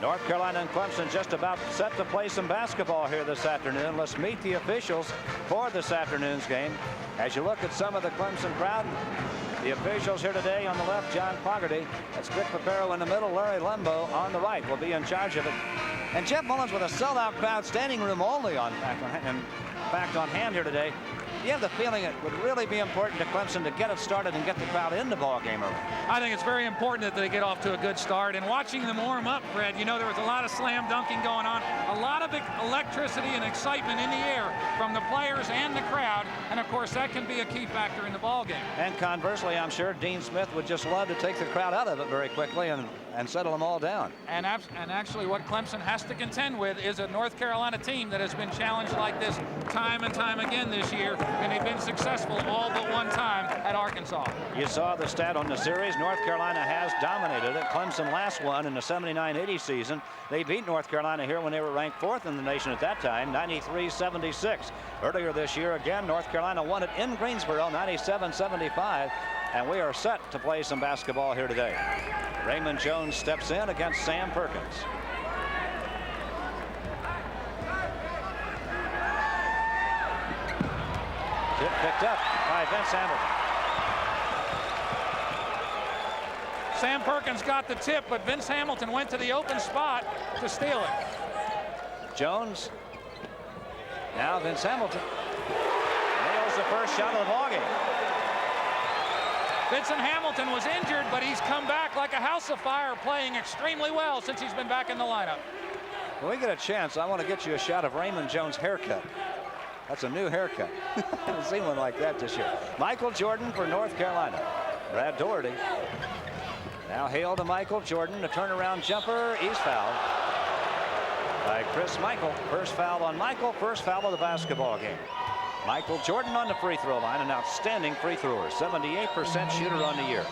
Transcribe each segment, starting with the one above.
North Carolina and Clemson just about set to play some basketball here this afternoon. Let's meet the officials for this afternoon's game. As you look at some of the Clemson crowd, the officials here today: on the left, John Fogarty. That's Dick Papero in the middle. Larry Lembo on the right will be in charge of it. And Jeff Mullins with a sold-out crowd, standing room only on fact on hand here today. You have the feeling it would really be important to Clemson to get it started and get the crowd in the ball game early. I think it's very important that they get off to a good start. And watching them warm up, Fred, you know, there was a lot of slam dunking going on, a lot of electricity and excitement in the air from the players and the crowd. And of course, that can be a key factor in the ball game. And conversely, I'm sure Dean Smith would just love to take the crowd out of it very quickly and settle them all down. And actually, what Clemson has to contend with is a North Carolina team that has been challenged like this time and time again this year, and they've been successful all but one time at Arkansas. You saw the stat on the series. North Carolina has dominated it. Clemson last won in the 79-80 season. They beat North Carolina here when they were ranked 4th in the nation at that time, 93-76. Earlier this year, again, North Carolina won it in Greensboro, 97-75. And we are set to play some basketball here today. Raymond Jones steps in against Sam Perkins. Tip picked up by Vince Hamilton. Sam Perkins got the tip, but Vince Hamilton went to the open spot to steal it. Jones. Now Vince Hamilton nails the first shot of the ballgame. Vincent Hamilton was injured, but he's come back like a house of fire, playing extremely well since he's been back in the lineup. When we get a chance, I want to get you a shot of Raymond Jones' haircut. That's a new haircut. I haven't seen one like that this year. Michael Jordan for North Carolina. Brad Doherty. Now Hale to Michael Jordan. The turnaround jumper. He's fouled by Chris Michael. First foul on Michael. First foul of the basketball game. Michael Jordan on the free throw line, an outstanding free thrower, 78% shooter on the year,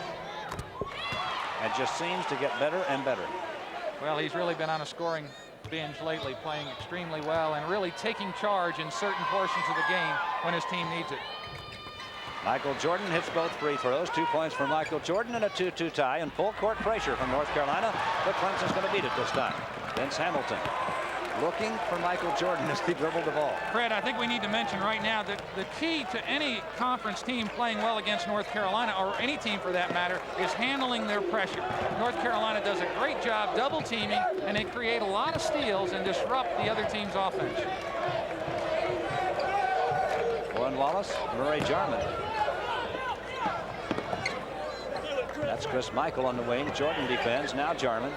and just seems to get better and better. Well, he's really been on a scoring binge lately, playing extremely well and really taking charge in certain portions of the game when his team needs it. Michael Jordan hits both free throws. 2 points for Michael Jordan and a 2-2 tie, and full court pressure from North Carolina, but Clemson's going to beat it this time. Vince Hamilton looking for Michael Jordan as he dribbled the ball. Fred, I think we need to mention right now that the key to any conference team playing well against North Carolina, or any team for that matter, is handling their pressure. North Carolina does a great job double teaming, and they create a lot of steals and disrupt the other team's offense. Warren Wallace, Murray Jarman. That's Chris Michael on the wing. Jordan defends. Now Jarman.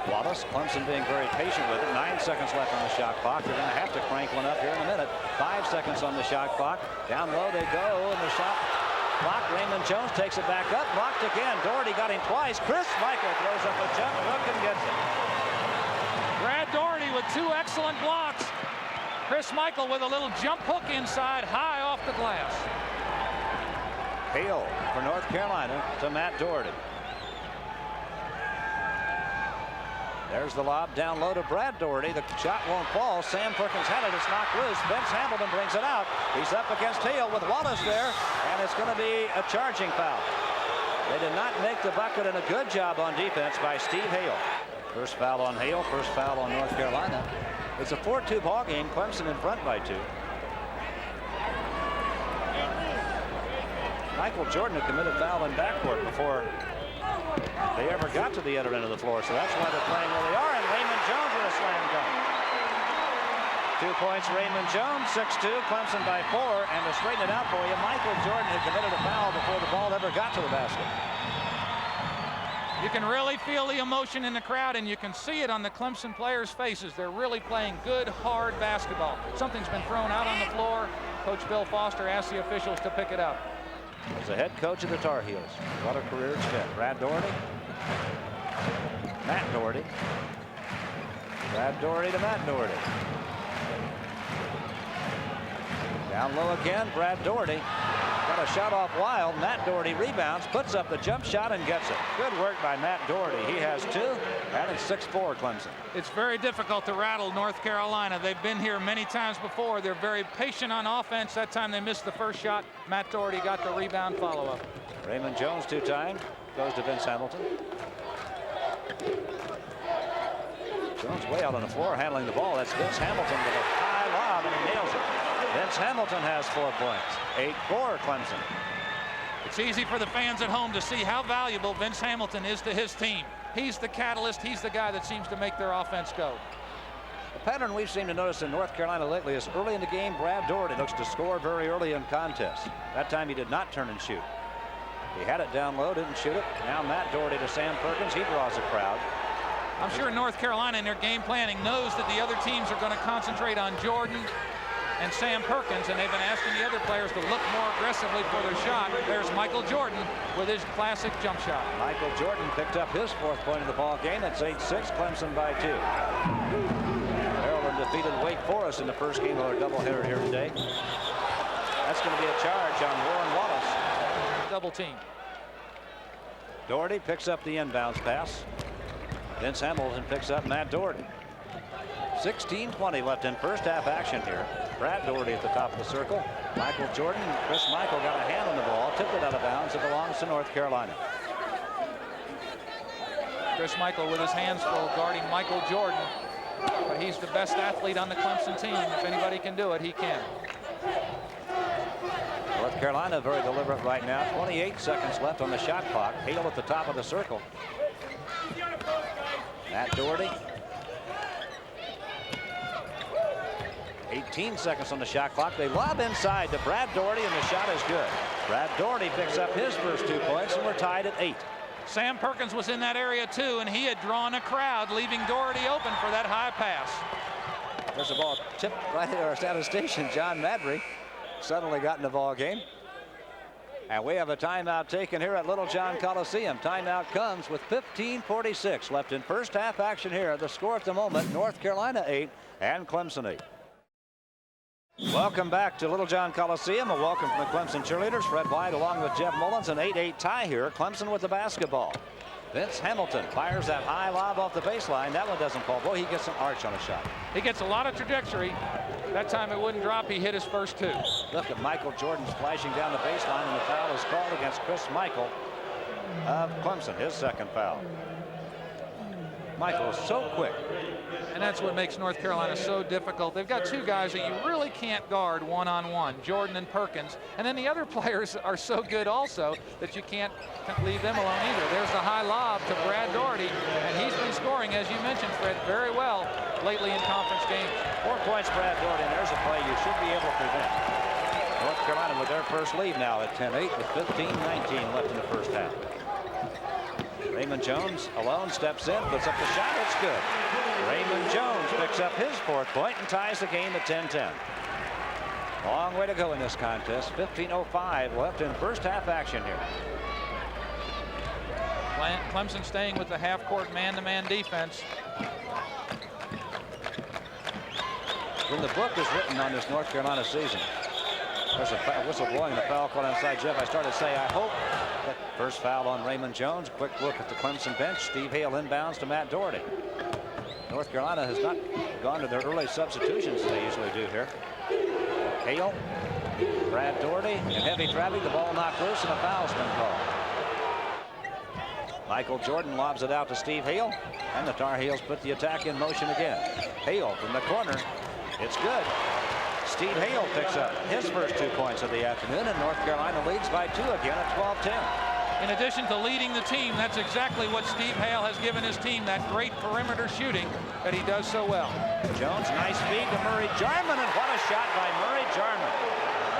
Wallace, Clemson being very patient with it. 9 seconds left on the shot clock. They're going to have to crank one up here in a minute. 5 seconds on the shot clock. Down low they go in the shot clock. Raymond Jones takes it back up. Blocked again. Doherty got him twice. Chris Michael throws up a jump hook and gets it. Brad Doherty with 2 excellent blocks. Chris Michael with a little jump hook inside, high off the glass. Hale for North Carolina to Matt Doherty. There's the lob down low to Brad Doherty. The shot won't fall. Sam Perkins had it. It's knocked loose. Vince Hamilton brings it out. He's up against Hale with Wallace there, and it's going to be a charging foul. They did not make the bucket, and a good job on defense by Steve Hale. First foul on Hale. First foul on North Carolina. It's a 4-2 ball game. Clemson in front by 2. Michael Jordan had committed foul in backcourt before they ever got to the other end of the floor, so that's why they're playing where they are. And Raymond Jones with a slam dunk. 2 points, Raymond Jones. 6-2, Clemson by 4. And to straighten it out for you, Michael Jordan had committed a foul before the ball ever got to the basket. You can really feel the emotion in the crowd, and you can see it on the Clemson players' faces. They're really playing good, hard basketball. Something's been thrown out on the floor. Coach Bill Foster asked the officials to pick it up. As the head coach of the Tar Heels, what a career it's been. Brad Doherty, Matt Doherty, Brad Doherty to Matt Doherty. Down low again, Brad Doherty. Got a shot off wild. Matt Doherty rebounds, puts up the jump shot, and gets it. Good work by Matt Doherty. He has 2, and it's 6-4 Clemson. It's very difficult to rattle North Carolina. They've been here many times before. They're very patient on offense. That time they missed the first shot. Matt Doherty got the rebound follow-up. Raymond Jones 2 times. Goes to Vince Hamilton. Jones way out on the floor handling the ball. That's Vince Hamilton with a high lob, and he nails it. Vince Hamilton has 4 points. 8-4 Clemson. It's easy for the fans at home to see how valuable Vince Hamilton is to his team. He's the catalyst. He's the guy that seems to make their offense go. The pattern we've seemed to notice in North Carolina lately is early in the game, Brad Doherty looks to score very early in contests. That time he did not turn and shoot. He had it down low, didn't shoot it. Now Matt Doherty to Sam Perkins. He draws a crowd. I'm sure North Carolina in their game planning knows that the other teams are going to concentrate on Jordan and Sam Perkins, and they've been asking the other players to look more aggressively for their shot. There's Michael Jordan with his classic jump shot. Michael Jordan picked up his 4th point of the ball game. It's 8-6, Clemson by 2. Maryland defeated Wake Forest in the first game of our doubleheader here today. That's going to be a charge on Warren Wallace. Double team. Doherty picks up the inbounds pass. Vince Hamilton picks up Matt Doherty. 16:20 left in first half action here. Brad Doherty at the top of the circle. Michael Jordan, Chris Michael got a hand on the ball, tipped it out of bounds. It belongs to North Carolina. Chris Michael with his hands full guarding Michael Jordan, but he's the best athlete on the Clemson team. If anybody can do it, he can. North Carolina very deliberate right now. 28 seconds left on the shot clock. Hale at the top of the circle. Matt Doherty. 18 seconds on the shot clock. They lob inside to Brad Doherty, and the shot is good. Brad Doherty picks up his first 2 points, and we're tied at 8. Sam Perkins was in that area too, and he had drawn a crowd, leaving Doherty open for that high pass. There's a ball tipped right at our statistician, John Madry. Suddenly got in the ball game. And we have a timeout taken here at Littlejohn Coliseum. Timeout comes with 15:46 left in first half action here. The score at the moment, North Carolina 8 and Clemson 8. Welcome back to Littlejohn Coliseum. A welcome from the Clemson cheerleaders. Fred White along with Jeff Mullins. An 8-8 tie here. Clemson with the basketball. Vince Hamilton fires that high lob off the baseline. That one doesn't fall. Boy, he gets some arch on a shot. He gets a lot of trajectory. That time it wouldn't drop. He hit his first 2. Look at Michael Jordan splashing down the baseline, and the foul is called against Chris Michael of Clemson, his 2nd foul. Michael is so quick. And that's what makes North Carolina so difficult. They've got 2 guys that you really can't guard one-on-one, Jordan and Perkins. And then the other players are so good also that you can't leave them alone either. There's the high lob to Brad Doherty, and he's been scoring, as you mentioned, Fred, very well lately in conference games. 4 points, Brad Doherty, and there's a play you should be able to prevent. North Carolina with their first lead now at 10-8 with 15:19 left in the first half. Raymond Jones alone steps in, puts up the shot. It's good. Raymond Jones picks up his 4th point and ties the game at 10-10. Long way to go in this contest. 15:05 left in first half action here. Clemson staying with the half-court man-to-man defense. When the book is written on this North Carolina season, there's a whistle blowing and a foul called inside. Jeff, I started to say, I hope that first foul on Raymond Jones. Quick look at the Clemson bench. Steve Hale inbounds to Matt Doherty. North Carolina has not gone to their early substitutions as they usually do here. Hale, Brad Doherty, and heavy traffic. The ball knocked loose, and a foul's been called. Michael Jordan lobs it out to Steve Hale, and the Tar Heels put the attack in motion again. Hale from the corner. It's good. Steve Hale picks up his first 2 points of the afternoon, and North Carolina leads by 2 again at 12-10. In addition to leading the team, that's exactly what Steve Hale has given his team, that great perimeter shooting that he does so well. Jones, nice feed to Murray Jarman, and what a shot by Murray Jarman.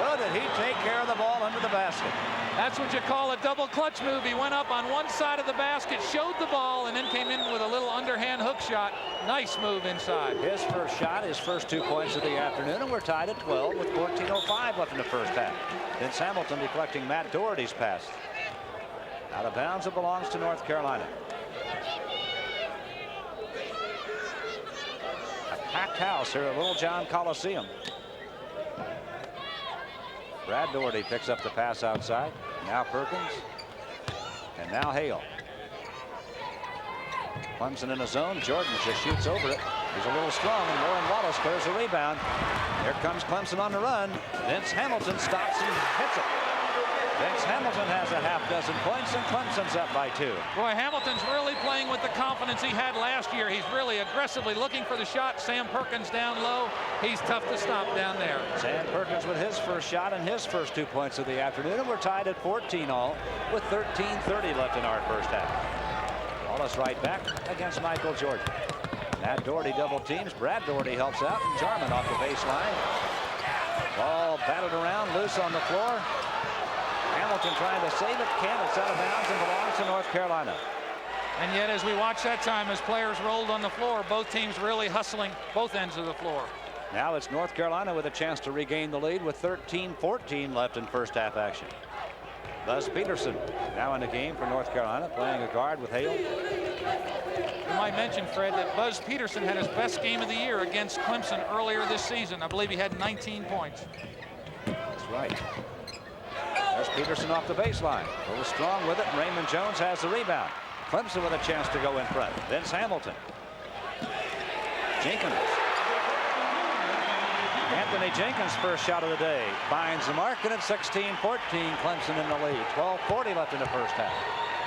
Oh, did he take care of the ball under the basket. That's what you call a double clutch move. He went up on one side of the basket, showed the ball, and then came in with a little underhand hook shot. Nice move inside. His first shot, his first 2 points of the afternoon, and we're tied at 12 with 14:05 left in the first half. Vince Hamilton deflecting Matt Doherty's pass. Out of bounds, it belongs to North Carolina. A packed house here at Littlejohn Coliseum. Brad Doherty picks up the pass outside. Now Perkins. And now Hale. Clemson in a zone. Jordan just shoots over it. He's a little strong, and Warren Wallace clears the rebound. Here comes Clemson on the run. Vince Hamilton stops and hits it. Vince Hamilton has a half dozen points, and Clemson's up by 2. Boy, Hamilton's really playing with the confidence he had last year. He's really aggressively looking for the shot. Sam Perkins down low. He's tough to stop down there. Sam Perkins with his first shot and his first 2 points of the afternoon, and we're tied at 14 all with 13:30 left in our first half. Wallace right back against Michael Jordan. Matt Doherty double teams. Brad Doherty helps out. Jarman off the baseline. Ball batted around, loose on the floor. Hamilton trying to save it, can't. It's out of bounds and belongs to North Carolina. And yet, as we watch that time, as players rolled on the floor, both teams really hustling both ends of the floor. Now it's North Carolina with a chance to regain the lead with 13:14 left in first half action. Buzz Peterson now in the game for North Carolina, playing a guard with Hale. You might mention, Fred, that Buzz Peterson had his best game of the year against Clemson earlier this season. I believe he had 19 points. That's right. There's Peterson off the baseline. A little strong with it. Raymond Jones has the rebound. Clemson with a chance to go in front. Vince Hamilton. Jenkins. Anthony Jenkins' first shot of the day finds the mark, and it's 16-14. Clemson in the lead. 12:40 left in the first half.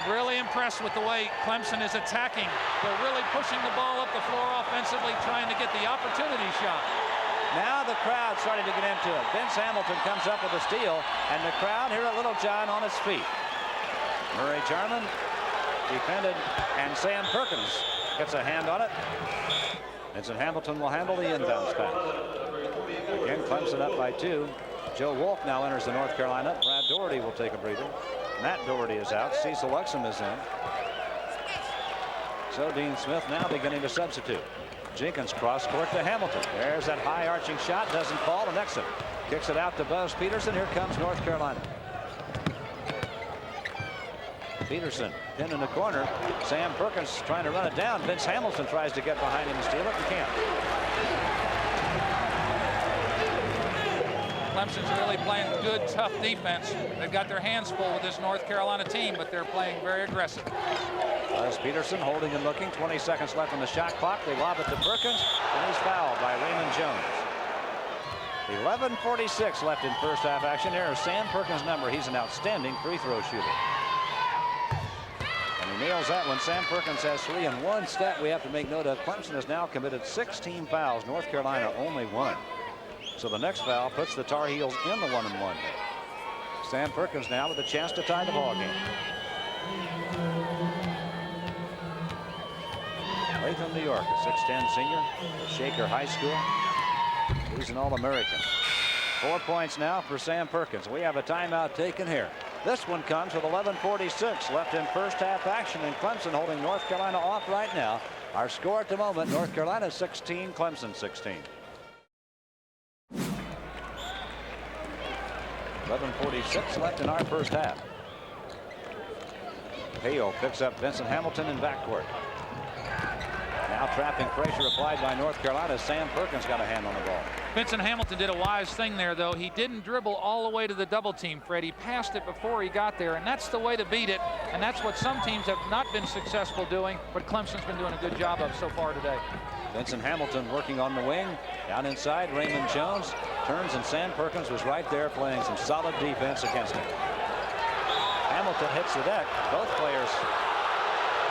Really impressed with the way Clemson is attacking. They're really pushing the ball up the floor offensively, trying to get the opportunity shot. Now the crowd starting to get into it. Vince Hamilton comes up with a steal, and the crowd here at Little John on his feet. Murray Jarman defended, and Sam Perkins gets a hand on it. Vincent Hamilton will handle the inbounds pass. Again, Clemson up by 2. Joe Wolf now enters the North Carolina. Brad Doherty will take a breather. Matt Doherty is out. Cecil Luxem is in. So Dean Smith now beginning to substitute. Jenkins cross court to Hamilton. There's that high arching shot. Doesn't fall. The next one kicks it out to Buzz Peterson. Here comes North Carolina. Peterson pinned in the corner. Sam Perkins trying to run it down. Vince Hamilton tries to get behind him and steal it and can't. Clemson's really playing good, tough defense. They've got their hands full with this North Carolina team, but they're playing very aggressive. Buzz Peterson holding and looking. 20 seconds left on the shot clock. They lob it to Perkins, and he's fouled by Raymond Jones. 11:46 left in first half action. Here's Sam Perkins' number. He's an outstanding free throw shooter. And he nails that one. Sam Perkins has 3, and one stat we have to make note of. Clemson has now committed 16 fouls. North Carolina only 1. So the next foul puts the Tar Heels in the 1-and-1. Sam Perkins now with a chance to tie the ball game. Latham, New York, a 6'10 senior, Shaker High School. He's an All-American. 4 points now for Sam Perkins. We have a timeout taken here. This one comes with 11:46 left in first half action, and Clemson holding North Carolina off right now. Our score at the moment, North Carolina 16, Clemson 16. 11:46 left in our first half. Hale picks up Vincent Hamilton in backcourt. Now trapping pressure applied by North Carolina. Sam Perkins got a hand on the ball. Vincent Hamilton did a wise thing there, though. He didn't dribble all the way to the double team, Fred. He passed it before he got there, and that's the way to beat it. And that's what some teams have not been successful doing, but Clemson's been doing a good job of so far today. Vincent Hamilton working on the wing. Down inside, Raymond Jones turns, and Sam Perkins was right there playing some solid defense against him. Hamilton hits the deck. Both players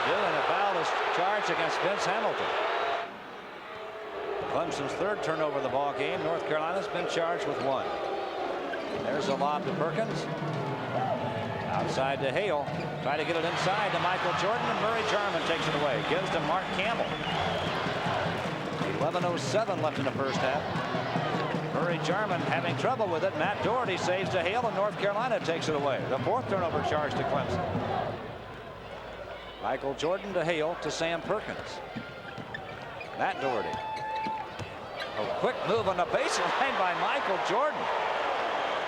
do, and a foul is charged against Vince Hamilton. Clemson's 3rd turnover of the ball game. North Carolina's been charged with 1. There's a lob to Perkins. Outside to Hale. Try to get it inside to Michael Jordan, and Murray Jarman takes it away. Gives to Mark Campbell. 11:07 left in the first half. Murray Jarman having trouble with it. Matt Doherty saves to Hale, and North Carolina takes it away. The 4th turnover charge to Clemson. Michael Jordan to Hale to Sam Perkins. Matt Doherty. A quick move on the baseline by Michael Jordan.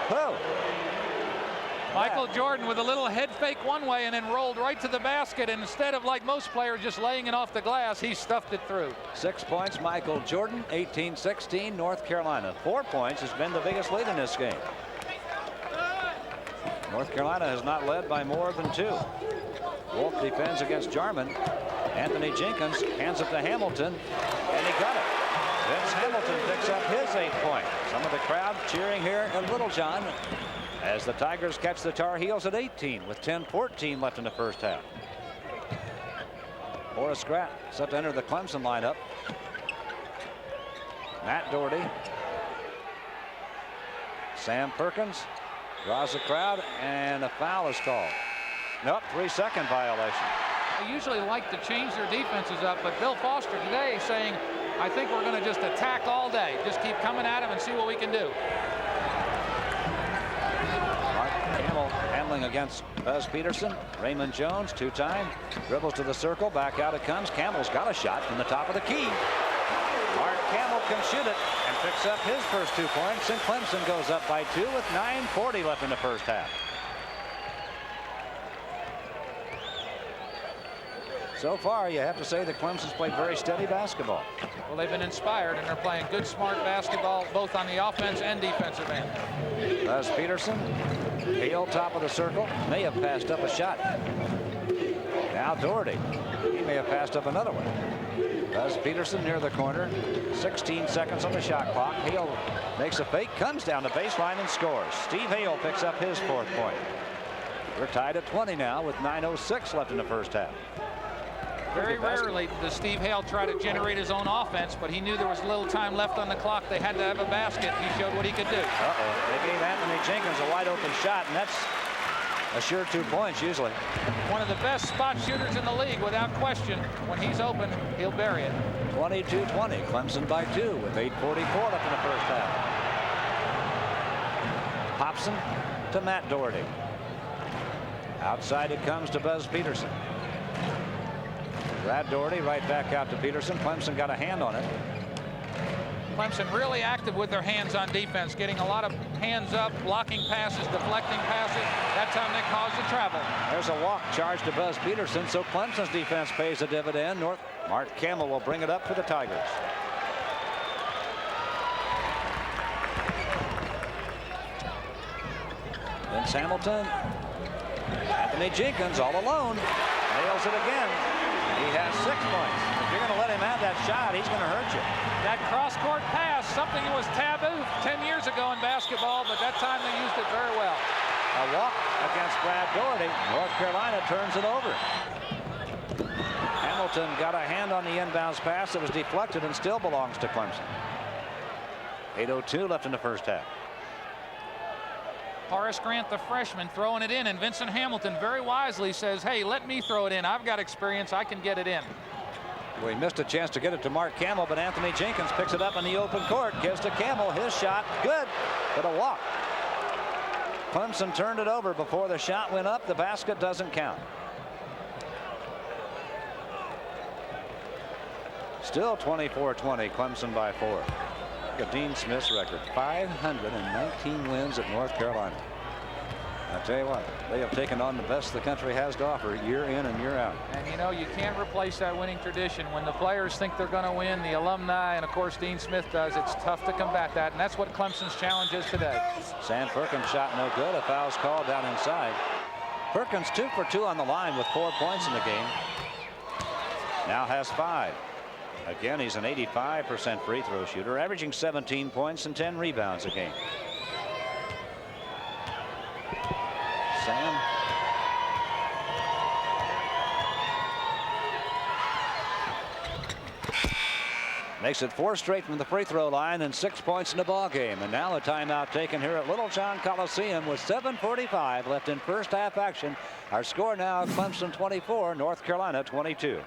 Whoa. Michael Jordan with a little head fake one way and then rolled right to the basket, and instead of, like most players, just laying it off the glass, he stuffed it through. 6 points, Michael Jordan. 18-16 North Carolina. 4 points has been the biggest lead in this game. North Carolina has not led by more than 2. Wolf defends against Jarman. Anthony Jenkins hands it to Hamilton, and he got it. Vince Hamilton picks up his 8 points. Some of the crowd cheering here at Little John. as the Tigers catch the Tar Heels at 18 with 10:14 left in the first half. Horace set to enter the Clemson lineup. Matt Doherty. Sam Perkins draws the crowd, and a foul is called. Nope, 3-second violation. They usually like to change their defenses up, but Bill Foster today is saying, I think we're going to just attack all day. Just keep coming at him and see what we can do. Mark Hamill handling against Buzz Peterson. Raymond Jones, two-time. Dribbles to the circle. Back out it comes. Campbell's got a shot from the top of the key. Mark Campbell can shoot it and picks up his first 2 points. And Clemson goes up by 2 with 9:40 left in the first half. So far, you have to say that Clemson's played very steady basketball. Well, they've been inspired, and they're playing good, smart basketball, both on the offense and defensive end. Buzz Peterson, Hale, top of the circle, may have passed up a shot. Now Doherty, he may have passed up another one. Buzz Peterson near the corner, 16 seconds on the shot clock. Hale makes a fake, comes down the baseline and scores. Steve Hale picks up his 4th point. We're tied at 20 now with 9:06 left in the first half. Very rarely does Steve Hale try to generate his own offense, but he knew there was little time left on the clock. They had to have a basket. He showed what he could do. They gave Anthony Jenkins a wide open shot, and that's a sure 2 points usually. One of the best spot shooters in the league, without question. When he's open, he'll bury it. 22-20, Clemson by 2 with 8:44 left in the first half. Hobson to Matt Doherty. Outside it comes to Buzz Peterson. Brad Doherty right back out to Peterson. Clemson got a hand on it. Clemson really active with their hands on defense, getting a lot of hands up, blocking passes, deflecting passes. That time they caused the travel. There's a walk charged to Buzz Peterson, so Clemson's defense pays a dividend. Mark Campbell will bring it up for the Tigers. Vince Hamilton. Anthony Jenkins all alone. Nails it again. He has 6 points. If you're going to let him have that shot, he's going to hurt you. That cross-court pass, something that was taboo 10 years ago in basketball, but that time they used it very well. A walk against Brad Doherty. North Carolina turns it over. Hamilton got a hand on the inbounds pass that was deflected and still belongs to Clemson. 8:02 left in the first half. Horace Grant, the freshman, throwing it in, and Vincent Hamilton very wisely says, hey, let me throw it in. I've got experience. I can get it in. We missed a chance to get it to Mark Campbell, but Anthony Jenkins picks it up in the open court. Gives to Campbell. His shot, good, but a walk. Clemson turned it over before the shot went up. The basket doesn't count. Still 24-20, Clemson by 4. Look at Dean Smith's record, 519 wins at North Carolina. I tell you what, they have taken on the best the country has to offer year in and year out. And you know, you can't replace that winning tradition. When the players think they're going to win, the alumni, and of course Dean Smith does, it's tough to combat that, and that's what Clemson's challenge is today. Sam Perkins shot no good. A foul's called down inside. Perkins 2 for 2 on the line with 4 points in the game. Now has 5. Again, he's an 85% free throw shooter, averaging 17 points and 10 rebounds a game. Sam. Makes it 4 straight from the free throw line and 6 points in the ball game. And now a timeout taken here at Little John Coliseum with 7:45 left in first half action. Our score now, Clemson 24, North Carolina 22.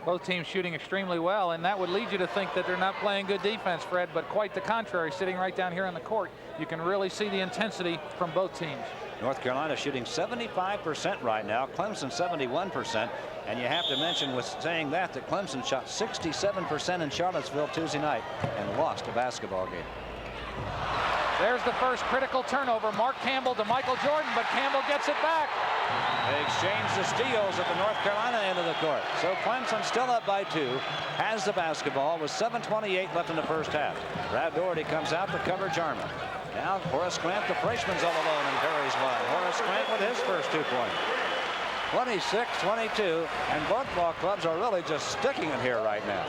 Both teams shooting extremely well, and that would lead you to think that they're not playing good defense, Fred, but quite the contrary. Sitting right down here on the court, you can really see the intensity from both teams. North Carolina shooting 75% right now, Clemson 71%, and you have to mention with saying that Clemson shot 67% in Charlottesville Tuesday night and lost a basketball game. There's the first critical turnover. Mark Campbell to Michael Jordan, but Campbell gets it back. They exchange the steals at the North Carolina end of the court. So Clemson still up by 2, has the basketball with 7:28 left in the first half. Brad Doherty comes out to cover Jarman. Now Horace Grant, the freshman's all alone, and carries one. Horace Grant with his first 2 points. 26-22, and both ball clubs are really just sticking it here right now.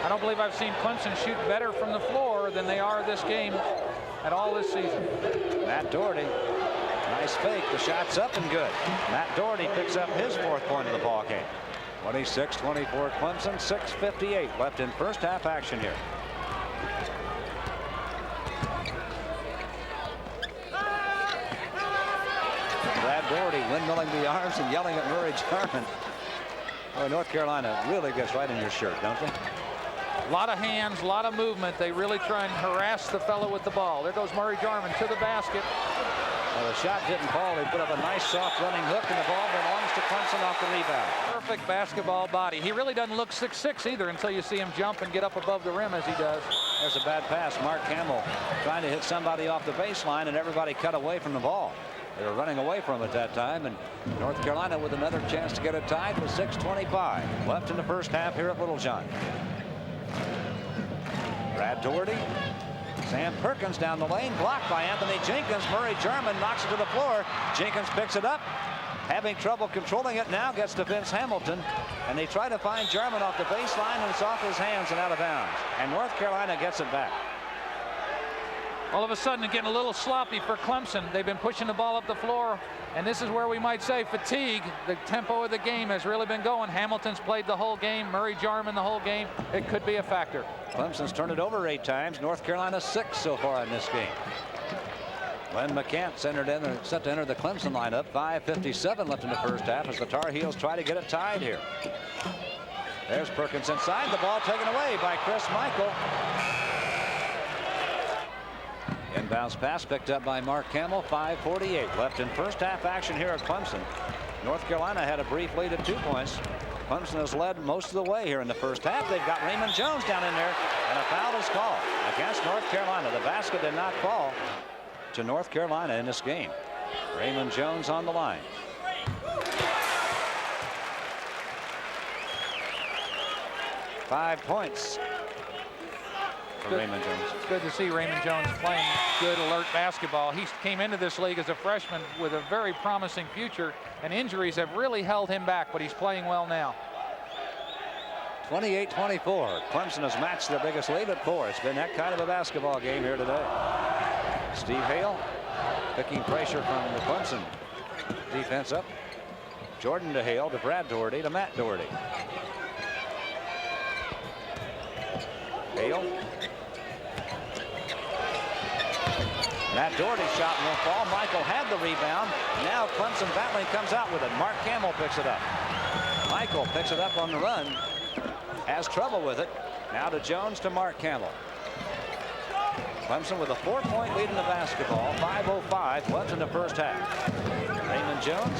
I don't believe I've seen Clemson shoot better from the floor than they are this game at all this season. Matt Doherty, nice fake. The shot's up and good. Matt Doherty picks up his 4th point of the ball game. 26-24 Clemson, 6:58 left in first half action here. Brad Doherty windmilling the arms and yelling at Murray Jarman. Boy, North Carolina really gets right in your shirt, don't they? A lot of hands, a lot of movement. They really try and harass the fellow with the ball. There goes Murray Jarman to the basket. Well, the shot didn't fall. They put up a nice soft running hook, and the ball belongs to Clemson off the rebound. Perfect basketball body. He really doesn't look 6'6" either until you see him jump and get up above the rim as he does. There's a bad pass. Mark Hamill trying to hit somebody off the baseline, and everybody cut away from the ball. They were running away from it that time, and North Carolina with another chance to get it tied with 6:25 left in the first half here at Littlejohn. Brad Doherty. Sam Perkins down the lane, blocked by Anthony Jenkins. Murray Jarman knocks it to the floor. Jenkins picks it up, having trouble controlling it now, gets to Vince Hamilton, and they try to find Jarman off the baseline, and it's off his hands and out of bounds. And North Carolina gets it back. All of a sudden, it's getting a little sloppy for Clemson. They've been pushing the ball up the floor, and this is where we might say fatigue. The tempo of the game has really been going. Hamilton's played the whole game. Murray Jarman the whole game. It could be a factor. Clemson's turned it over 8 times. North Carolina 6 so far in this game. Glenn McCants set to enter the Clemson lineup. 5:57 left in the first half as the Tar Heels try to get it tied here. There's Perkins inside. The ball taken away by Chris Michael. Inbounds pass picked up by Mark Hamill. 5:48 left in first half action here at Clemson. North Carolina had a brief lead at 2 points. Clemson has led most of the way here in the first half. They've got Raymond Jones down in there, and a foul is called against North Carolina. The basket did not fall to North Carolina in this game. Raymond Jones on the line. Five points for Raymond Jones. It's good to see Raymond Jones playing good, alert basketball. He came into this league as a freshman with a very promising future, and injuries have really held him back, but he's playing well now. 28-24. Clemson has matched their biggest lead at 4. It's been that kind of a basketball game here today. Steve Hale picking pressure from the Clemson defense up. Jordan to Hale to Brad Doherty to Matt Doherty. Hale. Matt Doherty's shot won't fall. Michael had the rebound. Now Clemson battling comes out with it. Mark Hamill picks it up. Michael picks it up on the run. Has trouble with it. Now to Jones to Mark Hamill. Clemson with a 4-point lead in the basketball. 5:05 left in the first half. Raymond Jones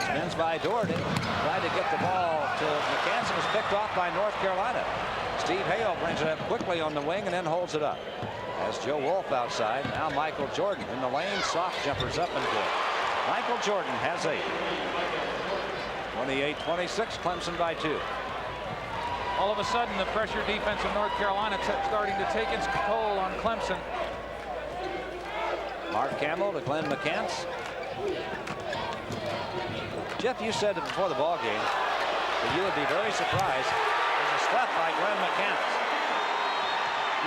spins by Doherty. Tried to get the ball to McCants. Was picked off by North Carolina. Steve Hale brings it up quickly on the wing and then holds it up. As Joe Wolf outside. Now Michael Jordan in the lane. Soft jumpers up and good. Michael Jordan has 8. 28-26. Clemson by 2. All of a sudden, the pressure defense of North Carolina starting to take its toll on Clemson. Mark Hamill to Glenn McCants. Jeff, you said before the ball game that you would be very surprised. There's a stuff by Glenn McCants.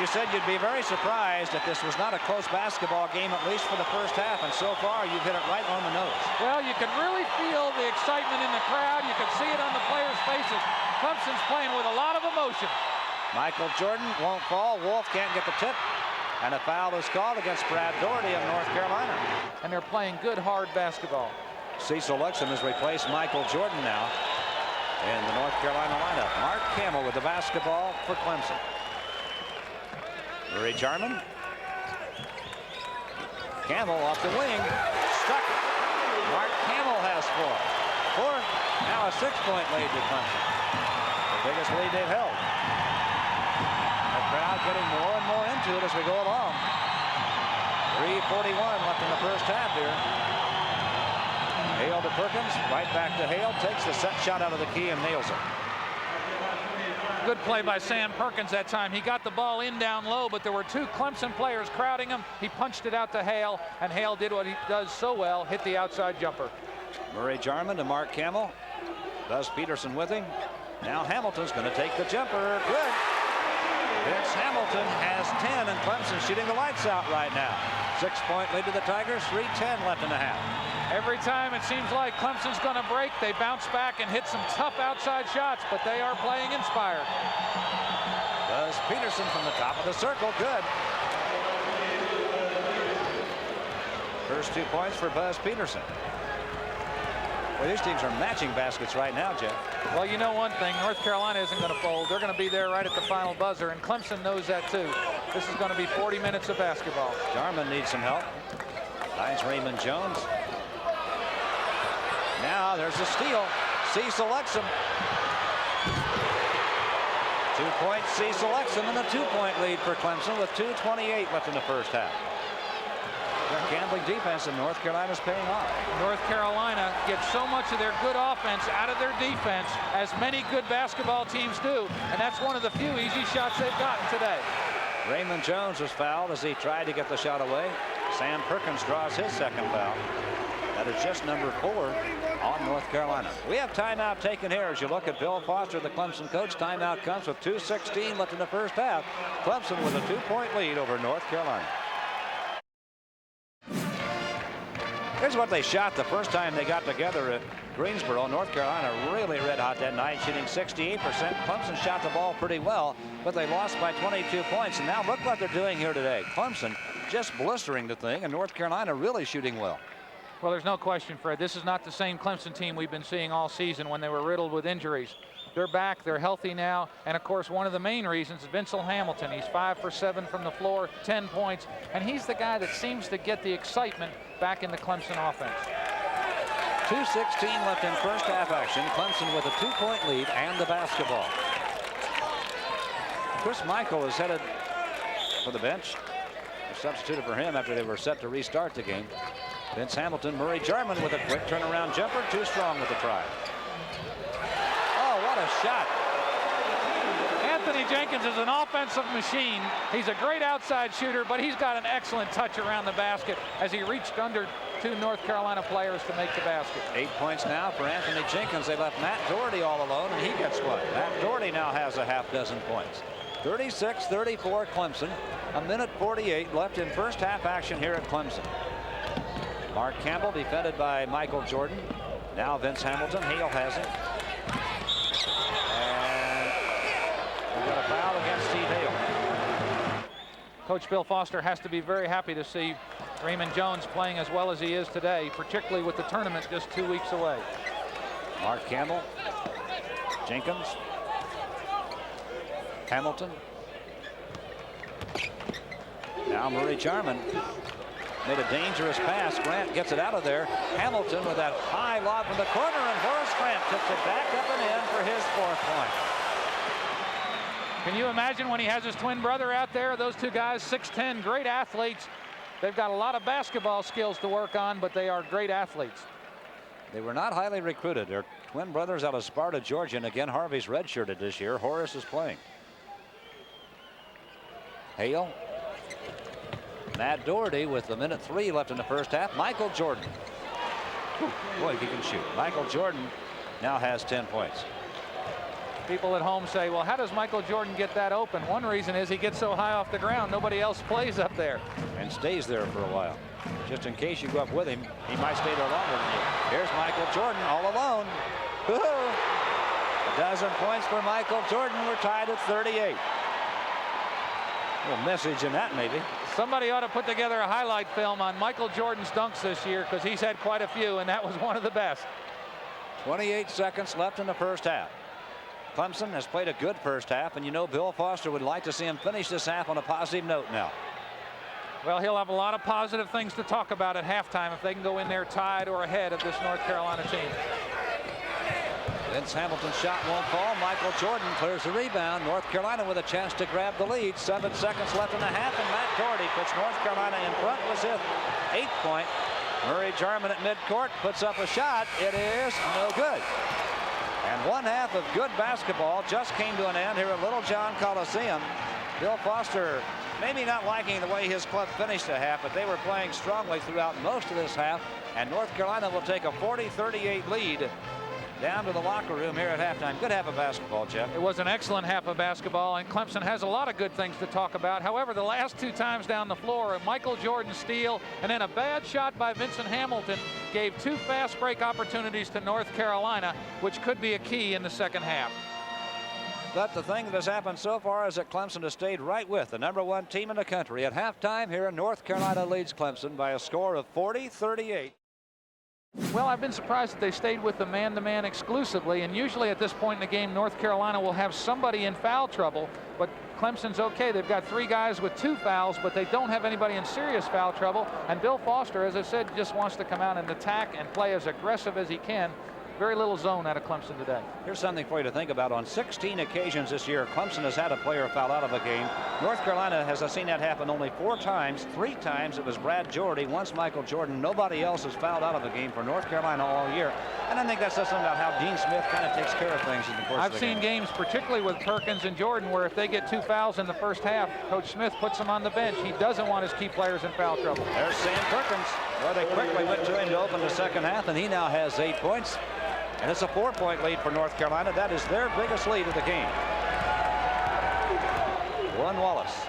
You said you'd be very surprised if this was not a close basketball game, at least for the first half, and so far you've hit it right on the nose. Well, you can really feel the excitement in the crowd. You can see it on the players' faces. Clemson's playing with a lot of emotion. Michael Jordan won't fall. Wolf can't get the tip. And a foul is called against Brad Doherty of North Carolina. And they're playing good, hard basketball. Cecil Luxem has replaced Michael Jordan now in the North Carolina lineup. Mark Hamill with the basketball for Clemson. Murray Jarman. Campbell off the wing. Stuck. Mark Hamill has 4. Now a 6-point lead to Clemson. The biggest lead they've held. The crowd getting more and more into it as we go along. 3:41 left in the first half here. Hale to Perkins. Right back to Hale. Takes the set shot out of the key and nails it. Good play by Sam Perkins that time. He got the ball in down low, but there were 2 Clemson players crowding him. He punched it out to Hale, and Hale did what he does so well, hit the outside jumper. Murray Jarman to Mark Hamill. Does Peterson with him. Now Hamilton's going to take the jumper. Good. Vince Hamilton has 10, and Clemson shooting the lights out right now. 6-point lead to the Tigers, 3:10 left in the half. Every time it seems like Clemson's going to break, they bounce back and hit some tough outside shots, but they are playing inspired. Buzz Peterson from the top of the circle. Good. First 2 points for Buzz Peterson. Well, these teams are matching baskets right now, Jeff. Well, you know one thing, North Carolina isn't going to fold. They're going to be there right at the final buzzer, and Clemson knows that too. This is going to be 40 minutes of basketball. Jarman needs some help. Finds Raymond Jones. Now there's a steal. C selects him. 2 points, C selects him, and a 2-point lead for Clemson with 2:28 left in the first half. Their gambling defense in North Carolina is paying off. North Carolina gets so much of their good offense out of their defense, as many good basketball teams do, and that's one of the few easy shots they've gotten today. Raymond Jones was fouled as he tried to get the shot away. Sam Perkins draws his second foul. That is just number 4 on North Carolina. We have timeout taken here as you look at Bill Foster, the Clemson coach. Timeout comes with 2:16 left in the first half. Clemson with a 2-point lead over North Carolina. Here's what they shot the first time they got together at Greensboro. North Carolina really red hot that night, shooting 68%. Clemson shot the ball pretty well, but they lost by 22 points. And now look what they're doing here today. Clemson just blistering the thing, and North Carolina really shooting well. Well, there's no question, Fred. This is not the same Clemson team we've been seeing all season when they were riddled with injuries. They're back, they're healthy now, and of course one of the main reasons is Vincent Hamilton. He's 5 for 7 from the floor, 10 points, and he's the guy that seems to get the excitement back in the Clemson offense. 2:16 left in first half action. Clemson with a 2-point lead and the basketball. Chris Michael is headed for the bench. They substituted for him after they were set to restart the game. Vince Hamilton, Murray Jarman with a quick turnaround jumper, too strong with the try. Oh, what a shot. Anthony Jenkins is an offensive machine. He's a great outside shooter, but he's got an excellent touch around the basket as he reached under 2 North Carolina players to make the basket. 8 points now for Anthony Jenkins. They left Matt Doherty all alone, and he gets one. Matt Doherty now has a half dozen points. 36-34 Clemson. 1:48 left in first half action here at Clemson. Mark Campbell defended by Michael Jordan. Now Vince Hamilton. Hale has it. And we've got a foul against Steve Hale. Coach Bill Foster has to be very happy to see Raymond Jones playing as well as he is today, particularly with the tournament just 2 weeks away. Mark Campbell. Jenkins. Hamilton. Now Murray Jarman. Made a dangerous pass. Grant gets it out of there. Hamilton with that high lob from the corner, and Horace Grant tips it back up and in for his 4th point. Can you imagine when he has his twin brother out there? Those two guys, 6'10", great athletes. They've got a lot of basketball skills to work on, but they are great athletes. They were not highly recruited. They're twin brothers out of Sparta, Georgia, and again, Harvey's redshirted this year. Horace is playing. Hale. Matt Doherty with 1:03 left in the first half. Michael Jordan. Whew, boy, he can shoot. Michael Jordan now has 10 points. People at home say, well, how does Michael Jordan get that open? One reason is he gets so high off the ground, nobody else plays up there. And stays there for a while. Just in case you go up with him, he might stay there longer than you. Here's Michael Jordan all alone. A dozen points for Michael Jordan. We're tied at 38. A little message in that, maybe. Somebody ought to put together a highlight film on Michael Jordan's dunks this year, because he's had quite a few, and that was one of the best. 28 seconds left in the first half. Clemson has played a good first half, and you know Bill Foster would like to see him finish this half on a positive note now. Well, he'll have a lot of positive things to talk about at halftime if they can go in there tied or ahead of this North Carolina team. Vince Hamilton's shot won't fall. Michael Jordan clears the rebound. North Carolina with a chance to grab the lead. 7 seconds left in the half, and Matt Doherty puts North Carolina in front with his 8th point. Murray Jarman at midcourt puts up a shot. It is no good. And one half of good basketball just came to an end here at Littlejohn Coliseum. Bill Foster maybe not liking the way his club finished the half, but they were playing strongly throughout most of this half, and North Carolina will take a 40-38 lead down to the locker room here at halftime. Good half of basketball, Jeff. It was an excellent half of basketball, and Clemson has a lot of good things to talk about. However, the last 2 times down the floor, a Michael Jordan steal and then a bad shot by Vincent Hamilton gave 2 fast break opportunities to North Carolina, which could be a key in the second half. But the thing that has happened so far is that Clemson has stayed right with the #1 team in the country. At halftime here, North Carolina leads Clemson by a score of 40-38. Well, I've been surprised that they stayed with the man-to-man exclusively, and usually at this point in the game, North Carolina will have somebody in foul trouble, but Clemson's okay. They've got 3 guys with 2 fouls, but they don't have anybody in serious foul trouble, and Bill Foster, as I said, just wants to come out and attack and play as aggressive as he can. Very little zone out of Clemson today. Here's something for you to think about. On 16 occasions this year, Clemson has had a player foul out of a game. North Carolina has seen that happen only 4 times. 3 times it was Brad Daugherty, once Michael Jordan. Nobody else has fouled out of a game for North Carolina all year. And I think that says something about how Dean Smith kind of takes care of things in the course of the game. I've seen games, particularly with Perkins and Jordan, where if they get 2 fouls in the first half, Coach Smith puts them on the bench. He doesn't want his key players in foul trouble. There's Sam Perkins. Well, they quickly went to him to open the second half, and he now has 8 points. And it's a 4-point lead for North Carolina. That is their biggest lead of the game. Warren Wallace.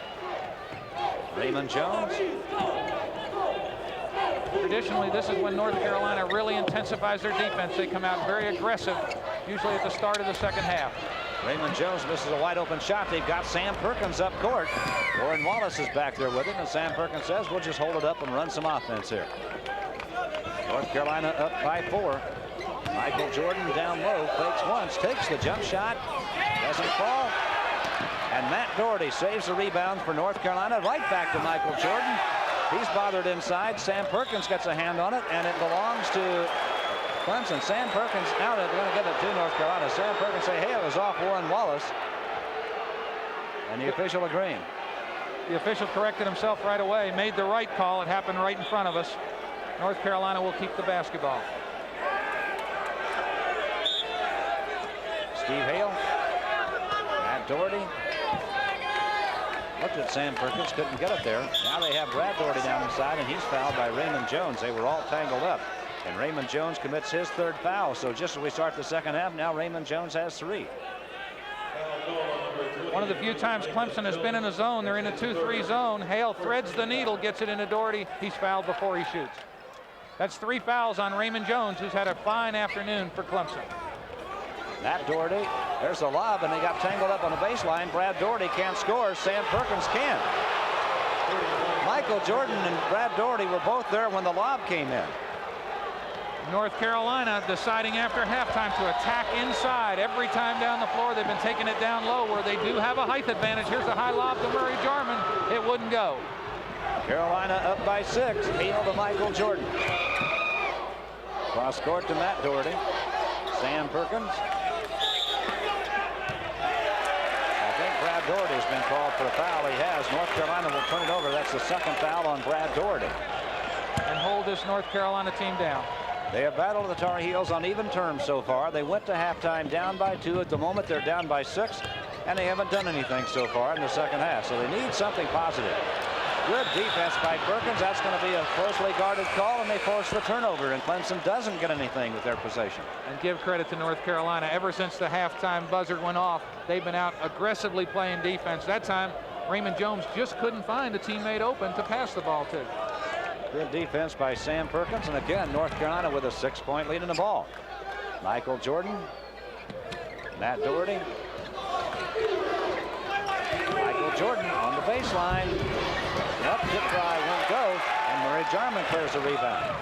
Raymond Jones. Traditionally, this is when North Carolina really intensifies their defense. They come out very aggressive, usually at the start of the second half. Raymond Jones misses a wide open shot. They've got Sam Perkins up court. Warren Wallace is back there with him, and Sam Perkins says, we'll just hold it up and run some offense here. North Carolina up by 4. Michael Jordan down low, fakes once, takes the jump shot, doesn't fall. And Matt Daugherty saves the rebound for North Carolina. Right back to Michael Jordan. He's bothered inside. Sam Perkins gets a hand on it, and it belongs to Clemson. Sam Perkins, now they're going to give it to North Carolina. Sam Perkins say, hey, it was off Warren Wallace. And the official agreeing. The official corrected himself right away, made the right call. It happened right in front of us. North Carolina will keep the basketball. Steve Hale, Matt Daugherty, looked at Sam Perkins, couldn't get it there. Now they have Brad Daugherty down inside, and he's fouled by Raymond Jones. They were all tangled up, and Raymond Jones commits his 3rd foul. So just as we start the second half, now Raymond Jones has 3. One of the few times Clemson has been in a zone, they're in a 2-3 zone. Hale threads the needle, gets it into Daugherty. He's fouled before he shoots. That's 3 fouls on Raymond Jones, who's had a fine afternoon for Clemson. Matt Daugherty, there's a lob, and they got tangled up on the baseline. Brad Daugherty can't score. Sam Perkins can. Michael Jordan and Brad Daugherty were both there when the lob came in. North Carolina deciding after halftime to attack inside. Every time down the floor, they've been taking it down low where they do have a height advantage. Here's a high lob to Murray Jarman. It wouldn't go. Carolina up by 6. Hale to Michael Jordan. Cross court to Matt Daugherty. Sam Perkins. Brad Daugherty has been called for a foul. He has. North Carolina will turn it over. That's the 2nd foul on Brad Daugherty. And hold this North Carolina team down. They have battled the Tar Heels on even terms so far. They went to halftime down by 2. At the moment, they're down by 6, and they haven't done anything so far in the second half. So they need something positive. Good defense by Perkins. That's going to be a closely guarded call, and they force the turnover, and Clemson doesn't get anything with their possession. And give credit to North Carolina. Ever since the halftime buzzer went off, they've been out aggressively playing defense. That time, Raymond Jones just couldn't find a teammate open to pass the ball to. Good defense by Sam Perkins, and again, North Carolina with a 6-point lead in the ball. Michael Jordan, Matt Daugherty. Michael Jordan on the baseline. Up, tip try won't go, and Murray Jarman clears the rebound.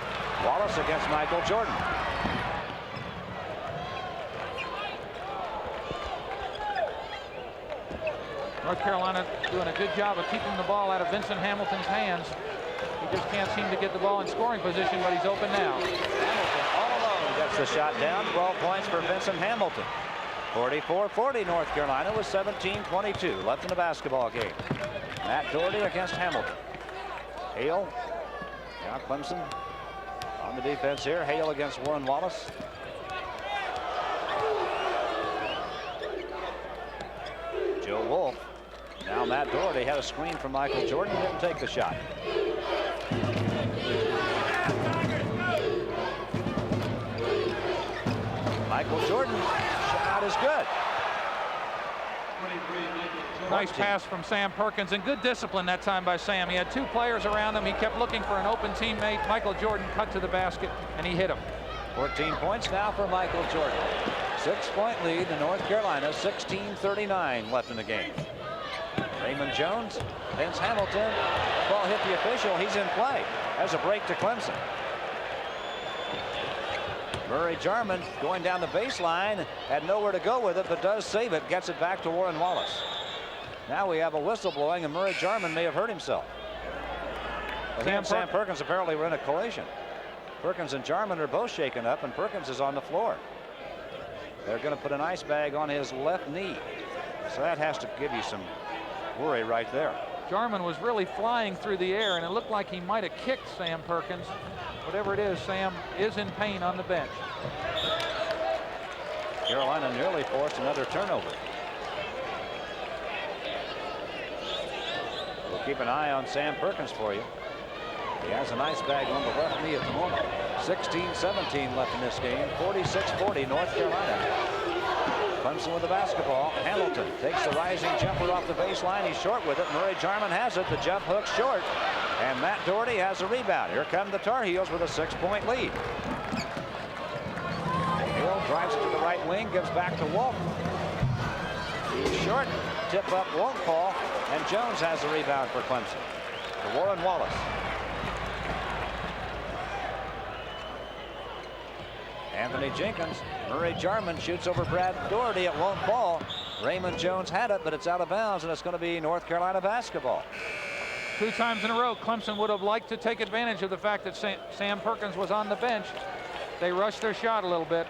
Wallace against Michael Jordan. North Carolina doing a good job of keeping the ball out of Vincent Hamilton's hands. He just can't seem to get the ball in scoring position, but he's open now. Hamilton all alone gets the shot down. 12 points for Vincent Hamilton. 44-40 North Carolina with 17:22 left in the basketball game. Matt Daugherty against Hamilton. Hale. Now Clemson on the defense here. Hale against Warren Wallace. Joe Wolf. Now Matt Daugherty had a screen from Michael Jordan. Didn't take the shot. Michael Jordan. Shot is good. Nice pass from Sam Perkins, and good discipline that time by Sam. He had two players around him. He kept looking for an open teammate. Michael Jordan cut to the basket, and he hit him. 14 points now for Michael Jordan. 6-point lead to North Carolina. 16:39 left in the game. Raymond Jones, Vince Hamilton. Ball hit the official. He's in play. There's a break to Clemson. Murray Jarman going down the baseline, had nowhere to go with it, but does save it, gets it back to Warren Wallace. Now we have a whistle blowing, and Murray Jarman may have hurt himself. Sam Perkins apparently were in a collision. Perkins and Jarman are both shaken up, and Perkins is on the floor. They're going to put an ice bag on his left knee. So that has to give you some worry right there. Jarman was really flying through the air, and it looked like he might have kicked Sam Perkins. Whatever it is, Sam is in pain on the bench. Carolina nearly forced another turnover. We'll keep an eye on Sam Perkins for you. He has an ice bag on the left knee at the moment. 16-17 left in this game. 46-40 North Carolina. Clemson with the basketball. Hamilton takes the rising jumper off the baseline. He's short with it. Murray Jarman has it. The jump hook short. And Matt Doherty has a rebound. Here come the Tar Heels with a 6-point lead. Hill drives it to the right wing, gives back to Walton. He's short. Tip up won't fall. And Jones has the rebound for Clemson. To Warren Wallace. Anthony Jenkins. Murray Jarman shoots over Brad Doherty. It won't fall. Raymond Jones had it, but it's out of bounds, and it's going to be North Carolina basketball. 2 times in a row, Clemson would have liked to take advantage of the fact that Sam Perkins was on the bench. They rushed their shot a little bit.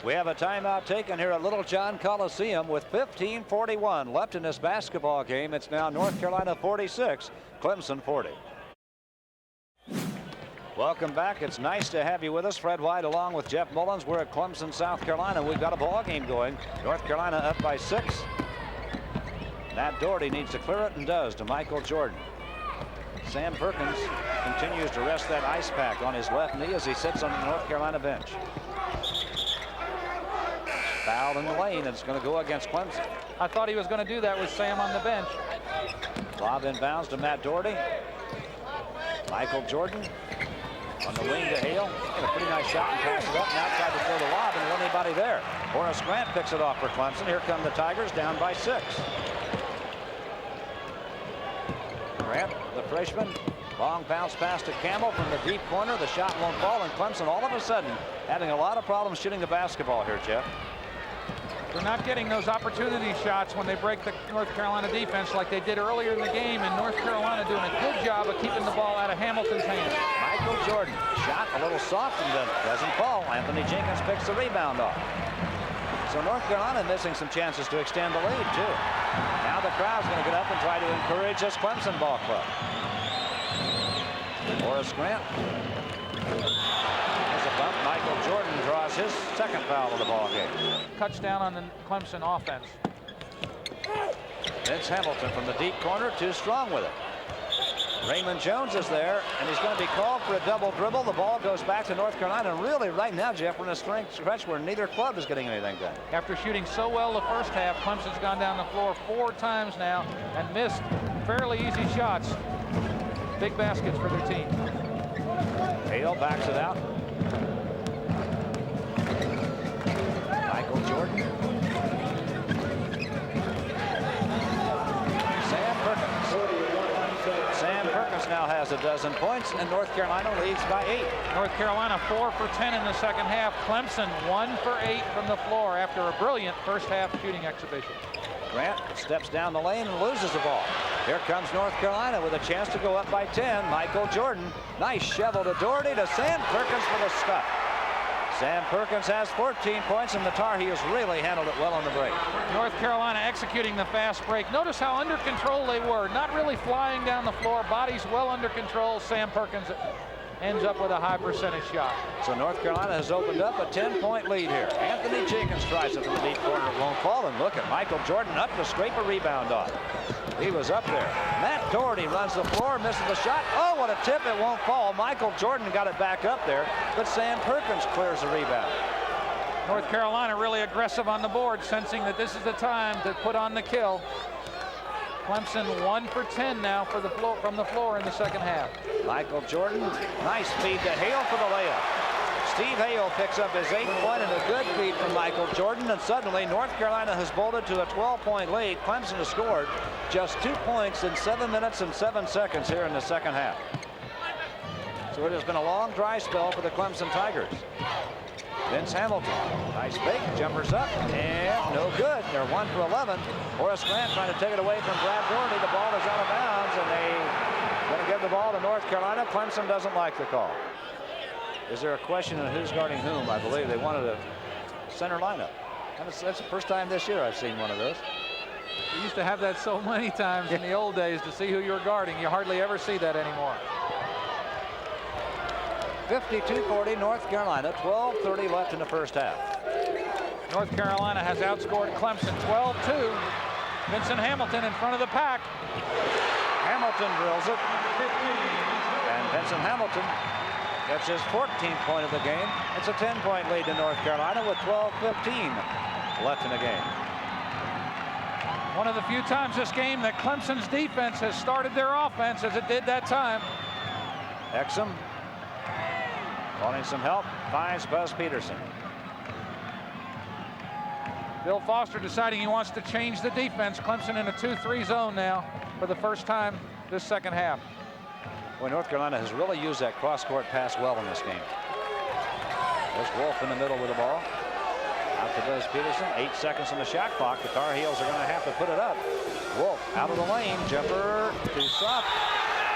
We have a timeout taken here at Little John Coliseum with 15:41 left in this basketball game. It's now North Carolina 46, Clemson 40. Welcome back. It's nice to have you with us. Fred White along with Jeff Mullins. We're at Clemson, South Carolina. We've got a ball game going. North Carolina up by 6. Matt Doherty needs to clear it and does to Michael Jordan. Sam Perkins continues to rest that ice pack on his left knee as he sits on the North Carolina bench. Fouled in the lane, and it's going to go against Clemson. I thought he was going to do that with Sam on the bench. Lob inbounds to Matt Doherty. Michael Jordan on the wing to Hale. Got a pretty nice shot and pass it up. Now tried to throw the lob, and there wasn't anybody there. Horace Grant picks it off for Clemson. Here come the Tigers down by 6. Grant, the freshman, long bounce pass to Campbell from the deep corner. The shot won't fall, and Clemson all of a sudden having a lot of problems shooting the basketball here, Jeff. They're not getting those opportunity shots when they break the North Carolina defense like they did earlier in the game, and North Carolina doing a good job of keeping the ball out of Hamilton's hands. Michael Jordan, shot a little soft and doesn't fall. Anthony Jenkins picks the rebound off. So North Carolina missing some chances to extend the lead, too. Now the crowd's going to get up and try to encourage this Clemson ball club. Horace Grant. There's a bump. Michael Jordan draws his second foul of the ball game. Cuts down on the Clemson offense. Vince Hamilton from the deep corner, too strong with it. Raymond Jones is there, and he's going to be called for a double dribble. The ball goes back to North Carolina. And really, right now, Jeff, we're in a stretch where neither club is getting anything done. After shooting so well the first half, Clemson's gone down the floor 4 times now and missed fairly easy shots. Big baskets for their team. Hale backs it out. Michael Jordan. Sam Perkins. Sam Perkins now has a dozen points, and North Carolina leads by 8. North Carolina 4 for 10 in the second half. Clemson 1 for 8 from the floor after a brilliant first half shooting exhibition. Grant steps down the lane and loses the ball. Here comes North Carolina with a chance to go up by 10. Michael Jordan. Nice shovel to Doherty to Sam Perkins for the stuff. Sam Perkins has 14 points, and the Tar Heels really handled it well on the break. North Carolina executing the fast break. Notice how under control they were. Not really flying down the floor. Bodies well under control. Sam Perkins ends up with a high percentage shot. So North Carolina has opened up a 10-point lead here. Anthony Jenkins tries it from the deep corner. It won't fall, and look at Michael Jordan up to scrape a rebound off. He was up there. Matt Doherty runs the floor, misses the shot. Oh, what a tip. It won't fall. Michael Jordan got it back up there, but Sam Perkins clears the rebound. North Carolina really aggressive on the board, sensing that this is the time to put on the kill. Clemson 1 for 10 now for the floor, from the floor in the second half. Michael Jordan, nice feed to Hale for the layup. Steve Hale picks up his 8th point and a good feed from Michael Jordan, and suddenly North Carolina has bolted to a 12-point lead. Clemson has scored just 2 points in 7 minutes and 7 seconds here in the second half. So it has been a long dry spell for the Clemson Tigers. Vince Hamilton, nice fake, jumpers up, and no good. They're 1 for 11. Horace Grant trying to take it away from Brad Doherty. The ball is out of bounds, and they're going to give the ball to North Carolina. Clemson doesn't like the call. Is there a question on who's guarding whom? I believe they wanted a center lineup. That's the first time this year I've seen one of those. We used to have that so many times in the old days to see who you're guarding. You hardly ever see that anymore. 52-40 North Carolina, 12:30 left in the first half. North Carolina has outscored Clemson 12-2. Vincent Hamilton in front of the pack. Hamilton drills it. And Vincent Hamilton gets his 14th point of the game. It's a 10-point lead to North Carolina with 12:15 left in the game. One of the few times this game that Clemson's defense has started their offense as it did that time. Exum wanting some help, finds Buzz Peterson. Bill Foster deciding he wants to change the defense. Clemson in a 2-3 zone now for the first time this second half. Boy, North Carolina has really used that cross-court pass well in this game. There's Wolf in the middle with the ball. Out to Buzz Peterson. 8 seconds on the shot clock. The Tar Heels are going to have to put it up. Wolf out of the lane. Jumper too soft.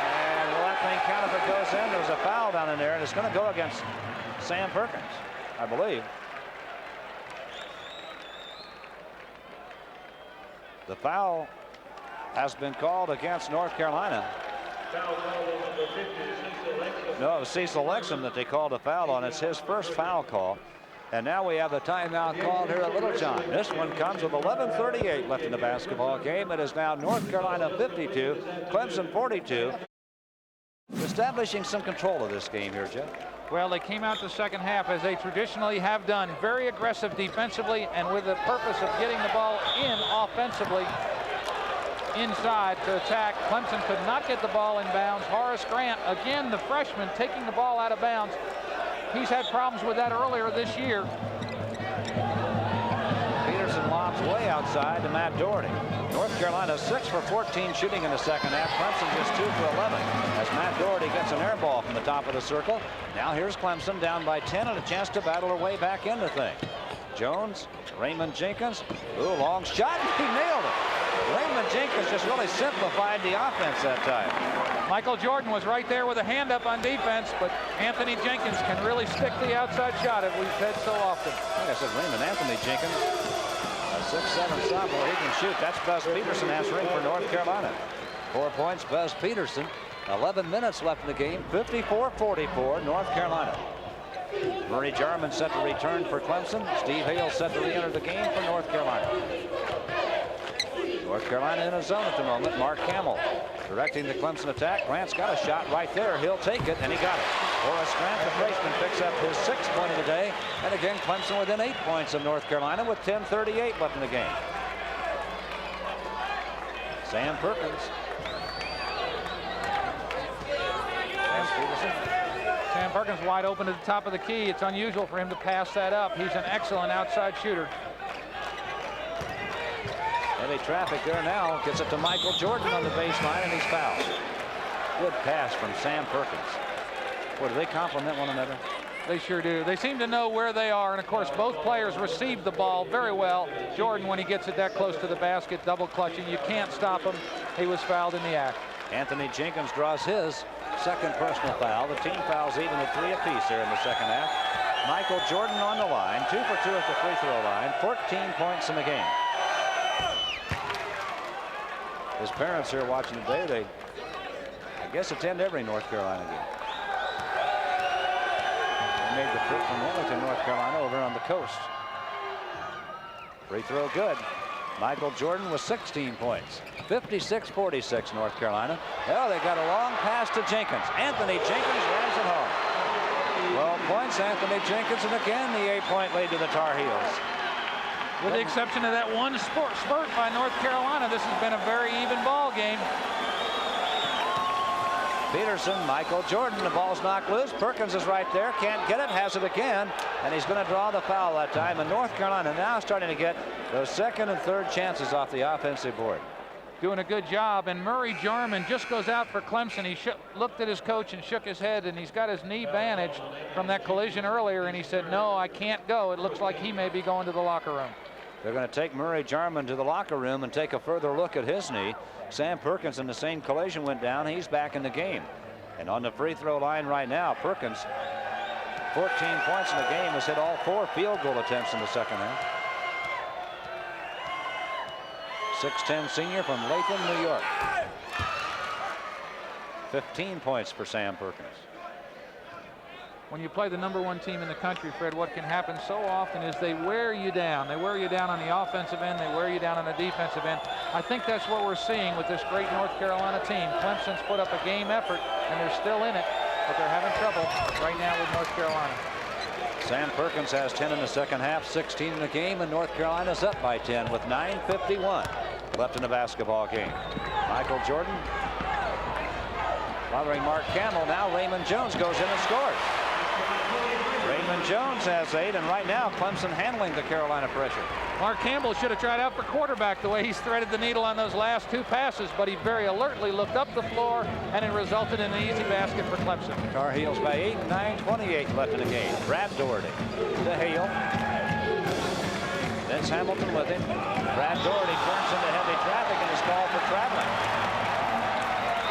And will that thing count if it goes in? There's a foul down in there, and it's going to go against Sam Perkins, I believe. The foul has been called against North Carolina. No, it was Cecil Exum that they called a foul on. It's his first foul call. And now we have the timeout called here at Littlejohn. This one comes with 11:38 left in the basketball game. It is now North Carolina 52, Clemson 42. Establishing some control of this game here, Jeff. Well, they came out the second half as they traditionally have done, very aggressive defensively and with the purpose of getting the ball in offensively inside to attack. Clemson could not get the ball in bounds. Horace Grant, again the freshman, taking the ball out of bounds. He's had problems with that earlier this year. Peterson lobs way outside to Matt Doherty. North Carolina 6 for 14 shooting in the second half. Clemson just 2 for 11 as Matt Doherty gets an air ball from the top of the circle. Now here's Clemson down by 10 and a chance to battle her way back into things. Jones, Raymond Jenkins. Ooh, long shot. He nailed it. Raymond Jenkins just really simplified the offense that time. Michael Jordan was right there with a hand up on defense, but Anthony Jenkins can really stick the outside shot, as we've said so often. Like I said, Raymond Anthony Jenkins, a 6'7" sophomore, he can shoot. That's Buzz Peterson answering for North Carolina. 4 points, Buzz Peterson. 11 minutes left in the game. 54-44, North Carolina. Murray Jarman set to return for Clemson. Steve Hale set to re-enter the game for North Carolina. North Carolina in a zone at the moment. Mark Hamill directing the Clemson attack. Grant's got a shot right there. He'll take it, and he got it. Horace Grant, the freshman, picks up his 6th point of the day. And again, Clemson within 8 points of North Carolina with 10:38 left in the game. Sam Perkins. Sam Perkins wide open at the top of the key. It's unusual for him to pass that up. He's an excellent outside shooter. Heavy traffic there now. Gets it to Michael Jordan on the baseline, and he's fouled. Good pass from Sam Perkins. Boy, do they complement one another? They sure do. They seem to know where they are, and of course both players received the ball very well. Jordan, when he gets it that close to the basket, double clutching. You can't stop him. He was fouled in the act. Anthony Jenkins draws his 2nd personal foul. The team fouls even at 3 apiece here in the second half. Michael Jordan on the line, 2 for 2 at the free throw line, 14 points in the game. His parents here watching today, they, I guess, attend every North Carolina game. They made the trip from Wilmington, North Carolina, over on the coast. Free throw good. Michael Jordan with 16 points. 56-46 North Carolina. Oh, they got a long pass to Jenkins. Anthony Jenkins runs it home. 12 points. points. Anthony Jenkins, and again the 8-point lead to the Tar Heels. With the exception of that one spurt by North Carolina, this has been a very even ball game. Peterson, Michael Jordan, the ball's knocked loose. Perkins is right there, can't get it, has it again, and he's going to draw the foul that time. And North Carolina now starting to get those second and third chances off the offensive board. Doing a good job, and Murray Jarman just goes out for Clemson. He looked at his coach and shook his head, and he's got his knee bandaged from that collision earlier, and he said, no, I can't go. It looks like he may be going to the locker room. They're going to take Murray Jarman to the locker room and take a further look at his knee. Sam Perkins, in the same collision, went down. He's back in the game. And on the free throw line right now, Perkins, 14 points in the game, has hit all 4 field goal attempts in the second half. 6'10" senior from Latham, New York. 15 points for Sam Perkins. When you play the #1 team in the country, Fred, what can happen so often is they wear you down. They wear you down on the offensive end. They wear you down on the defensive end. I think that's what we're seeing with this great North Carolina team. Clemson's put up a game effort, and they're still in it, but they're having trouble right now with North Carolina. Sam Perkins has 10 in the second half, 16 in the game, and North Carolina's up by 10 with 9:51 left in the basketball game. Michael Jordan bothering Mark Campbell. Now Raymond Jones goes in and scores. Raymond Jones has 8, and right now Clemson handling the Carolina pressure. Mark Campbell should have tried out for quarterback the way he's threaded the needle on those last 2 passes, but he very alertly looked up the floor, and it resulted in an easy basket for Clemson. Tar Heels by 8, 9:28 left in the game. Brad Doherty to Hale. Vince Hamilton with him. Brad Doherty turns into heavy traffic and is called for traveling.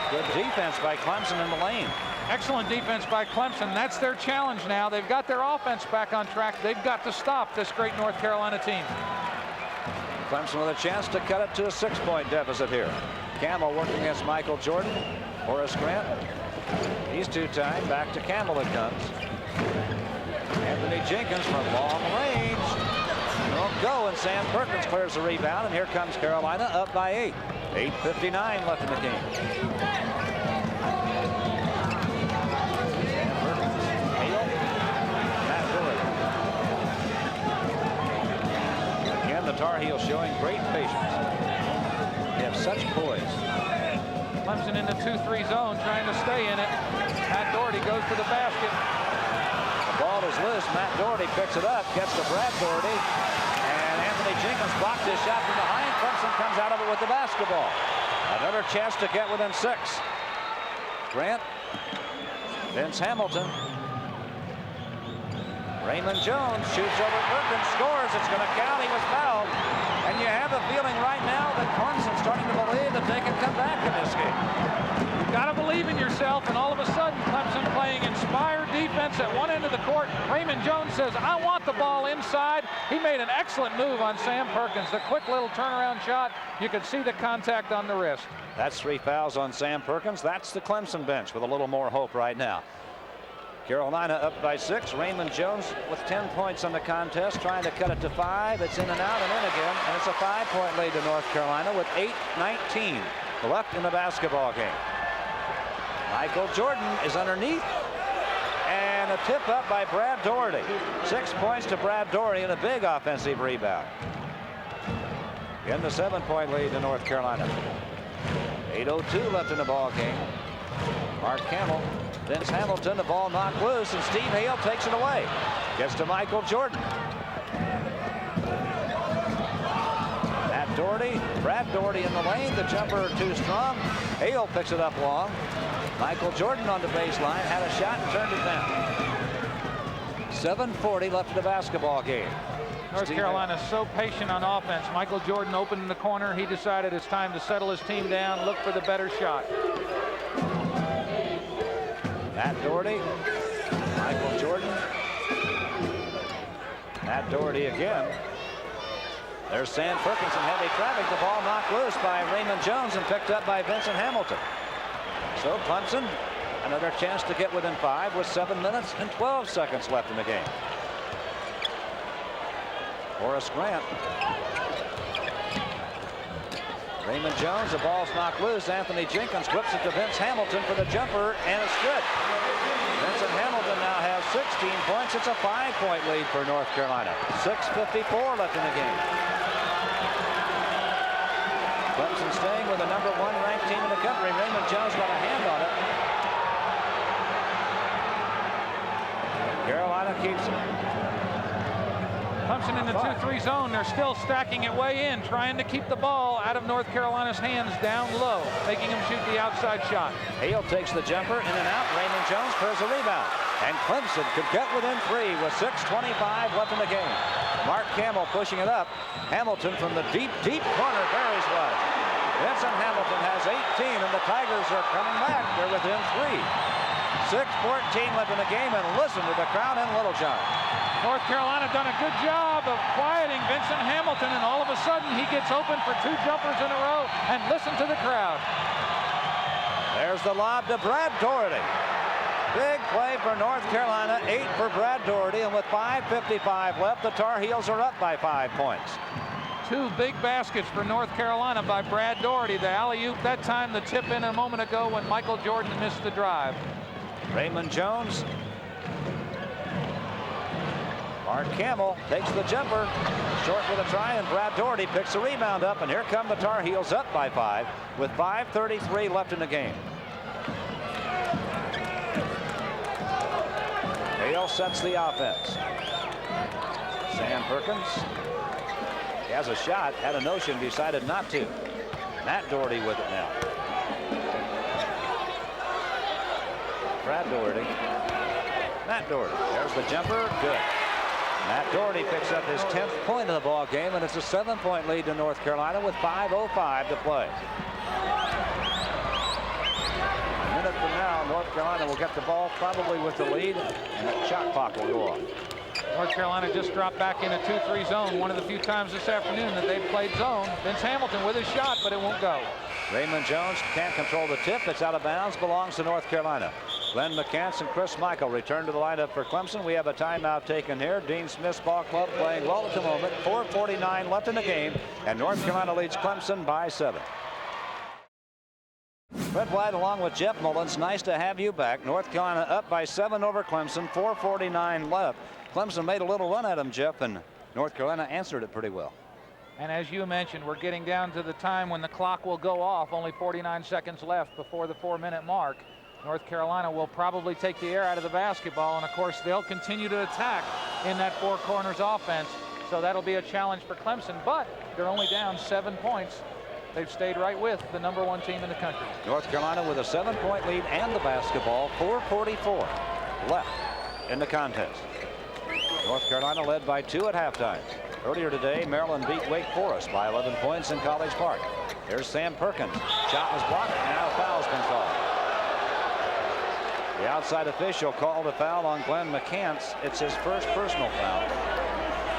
Good defense by Clemson in the lane. Excellent defense by Clemson. That's their challenge now. They've got their offense back on track. They've got to stop this great North Carolina team. Clemson with a chance to cut it to a 6-point deficit here. Campbell working against Michael Jordan. Horace Grant. He's two-time. Back to Campbell it comes. Anthony Jenkins from long range. Won't go, and Sam Perkins clears the rebound, and here comes Carolina up by 8. 8:59 left in the game. Tar Heels showing great patience. They have such poise. Clemson in the 2-3 zone trying to stay in it. Matt Doherty goes to the basket. The ball is loose. Matt Doherty picks it up, gets to Brad Doherty, and Anthony Jenkins blocked his shot from behind. Clemson comes out of it with the basketball. Another chance to get within 6. Grant, Vince Hamilton. Raymond Jones shoots over Perkins, scores. It's going to count. He was fouled. And you have a feeling right now that Clemson's starting to believe that they can come back in this game. You've got to believe in yourself, and all of a sudden, Clemson playing inspired defense at one end of the court. Raymond Jones says, I want the ball inside. He made an excellent move on Sam Perkins. The quick little turnaround shot. You could see the contact on the wrist. That's 3 fouls on Sam Perkins. That's the Clemson bench with a little more hope right now. Carolina up by 6. Raymond Jones with 10 points on the contest, trying to cut it to 5. It's in and out and in again, and it's a 5-point lead to North Carolina with 8:19 left in the basketball game. Michael Jordan is underneath, and a tip up by Brad Doherty. 6 points to Brad Doherty and a big offensive rebound. In the 7-point lead to North Carolina. 8:02 left in the ball game. Mark Campbell. Vince Hamilton, the ball knocked loose, and Steve Hale takes it away. Gets to Michael Jordan. Matt Doherty, Brad Doherty in the lane. The jumper too strong. Hale picks it up long. Michael Jordan on the baseline, had a shot and turned it down. 7:40 left in the basketball game. North Carolina so patient on offense. Michael Jordan opened in the corner. He decided it's time to settle his team down, look for the better shot. Matt Doherty, Michael Jordan, Matt Doherty again. There's Sam Perkins in heavy traffic. The ball knocked loose by Raymond Jones and picked up by Vincent Hamilton. So Clemson, another chance to get within 5 with 7 minutes and 12 seconds left in the game. Horace Grant. Raymond Jones, the ball's knocked loose. Anthony Jenkins whips it to Vince Hamilton for the jumper, and it's good. Vincent Hamilton now has 16 points. It's a 5-point lead for North Carolina. 6:54 left in the game. Clemson staying with the #1 ranked team in the country. Raymond Jones got a hand on it. Carolina keeps it. Clemson in the 2-3 zone. They're still stacking it way in, trying to keep the ball out of North Carolina's hands down low, making them shoot the outside shot. Hale takes the jumper, in and out. Raymond Jones curves a rebound. And Clemson could get within 3 with 6:25 left in the game. Mark Hamill pushing it up. Hamilton from the deep corner buries one. Vincent Hamilton has 18, and the Tigers are coming back. They're within 3. 6:14 left in the game, and listen to the crowd in Littlejohn. North Carolina done a good job of quieting Vincent Hamilton, and all of a sudden he gets open for 2 jumpers in a row, and listen to the crowd. There's the lob to Brad Doherty. Big play for North Carolina, 8 for Brad Doherty, and with 5:55 left, the Tar Heels are up by 5 points. 2 big baskets for North Carolina by Brad Doherty. The alley-oop that time, the tip in a moment ago when Michael Jordan missed the drive. Raymond Jones. Mark Hamill takes the jumper, short with a try, and Brad Doherty picks the rebound up, and here come the Tar Heels up by 5 with 5:33 left in the game. Hale sets the offense. Sam Perkins. He has a shot, had a notion, decided not to. Matt Doherty with it now. Brad Doherty. Matt Doherty. There's the jumper. Good. Matt Doherty picks up his 10th point of the ball game, and it's a 7-point lead to North Carolina with 5:05 to play. A minute from now, North Carolina will get the ball probably with the lead, and the shot clock will go off. North Carolina just dropped back in a 2-3 zone, one of the few times this afternoon that they've played zone. Vince Hamilton with his shot, but it won't go. Raymond Jones can't control the tip. It's out of bounds, belongs to North Carolina. Glenn McCants and Chris Michael return to the lineup for Clemson. We have a timeout taken here. Dean Smith's ball club playing well at the moment. 4:49 left in the game, and North Carolina leads Clemson by 7. Fred White along with Jeff Mullins. Nice to have you back. North Carolina up by 7 over Clemson. 4:49 left. Clemson made a little run at him, Jeff, and North Carolina answered it pretty well. And as you mentioned, we're getting down to the time when the clock will go off. Only 49 seconds left before the 4-minute mark. North Carolina will probably take the air out of the basketball, and of course they'll continue to attack in that 4 corners offense. So that'll be a challenge for Clemson, but they're only down 7 points. They've stayed right with the #1 team in the country. North Carolina with a 7-point lead and the basketball. 4:44 left in the contest. North Carolina led by 2 at halftime. Earlier today, Maryland beat Wake Forest by 11 points in College Park. Here's Sam Perkins. Shot was blocked, and now a foul's been called. The outside official called a foul on Glenn McCants. It's his first personal foul.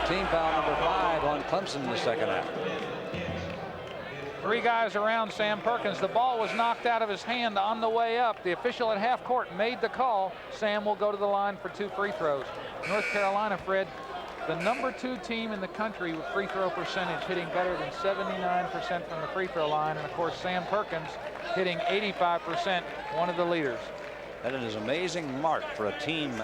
Team foul number 5 on Clemson in the second half. 3 guys around Sam Perkins. The ball was knocked out of his hand on the way up. The official at half court made the call. Sam will go to the line for 2 free throws. North Carolina, Fred, the #2 team in the country with free throw percentage, hitting better than 79% from the free throw line. And of course, Sam Perkins hitting 85%, one of the leaders. That is an amazing mark for a team.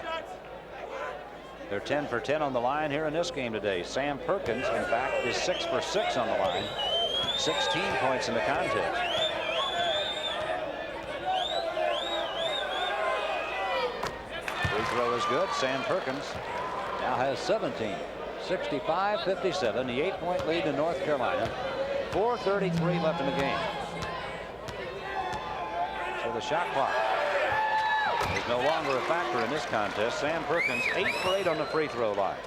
They're 10 for 10 on the line here in this game today. Sam Perkins, in fact, is 6 for 6 on the line. 16 points in the contest. Free throw is good. Sam Perkins now has 17. 65-57, the 8-point lead to North Carolina. 4:33 left in the game. So the shot clock is no longer a factor in this contest. Sam Perkins 8 for 8 on the free throw line.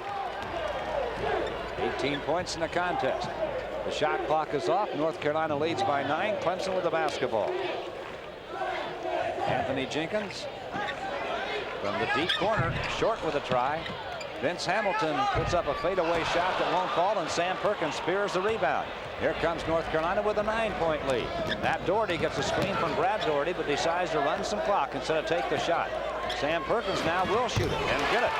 18 points in the contest. The shot clock is off. North Carolina leads by 9. Clemson with the basketball. Anthony Jenkins from the deep corner, short with a try. Vince Hamilton puts up a fadeaway shot that won't fall, and Sam Perkins spears the rebound. Here comes North Carolina with a 9-point lead. Matt Doherty gets a screen from Brad Doherty, but decides to run some clock instead of take the shot. Sam Perkins now will shoot it and get it.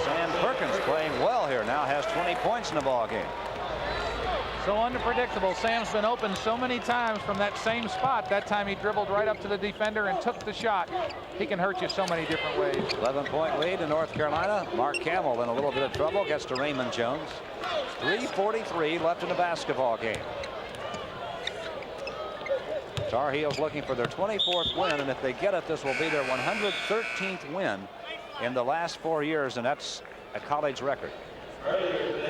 Sam Perkins playing well here, now has 20 points in the ball game. So unpredictable. Sam's been open so many times from that same spot. That time he dribbled right up to the defender and took the shot. He can hurt you so many different ways. 11-point lead to North Carolina. Mark Hamill in a little bit of trouble. Gets to Raymond Jones. 3:43 left in the basketball game. Tar Heels looking for their 24th win, and if they get it, this will be their 113th win in the last 4 years, and that's a college record.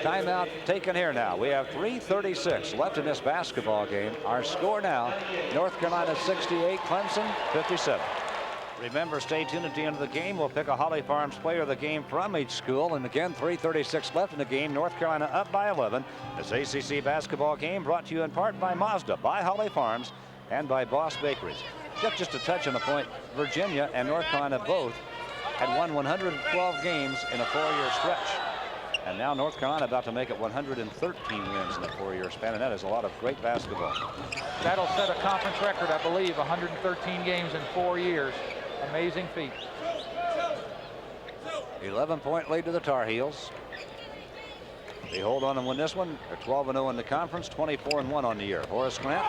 Timeout taken here now. We have 3:36 left in this basketball game. Our score now, North Carolina 68, Clemson 57. Remember, stay tuned at the end of the game. We'll pick a Holly Farms player of the game from each school. And again, 3:36 left in the game. North Carolina up by 11. This ACC basketball game brought to you in part by Mazda, by Holly Farms, and by Boss Bakeries. Just to touch on the point, Virginia and North Carolina both had won 112 games in a 4-year stretch. And now North Carolina about to make it 113 wins in a 4-year span, and that is a lot of great basketball. That'll set a conference record, I believe, 113 games in 4 years. Amazing feat. 11-point lead to the Tar Heels. They hold on and win this one. They're 12-0 in the conference, 24-1 on the year. Horace Grant,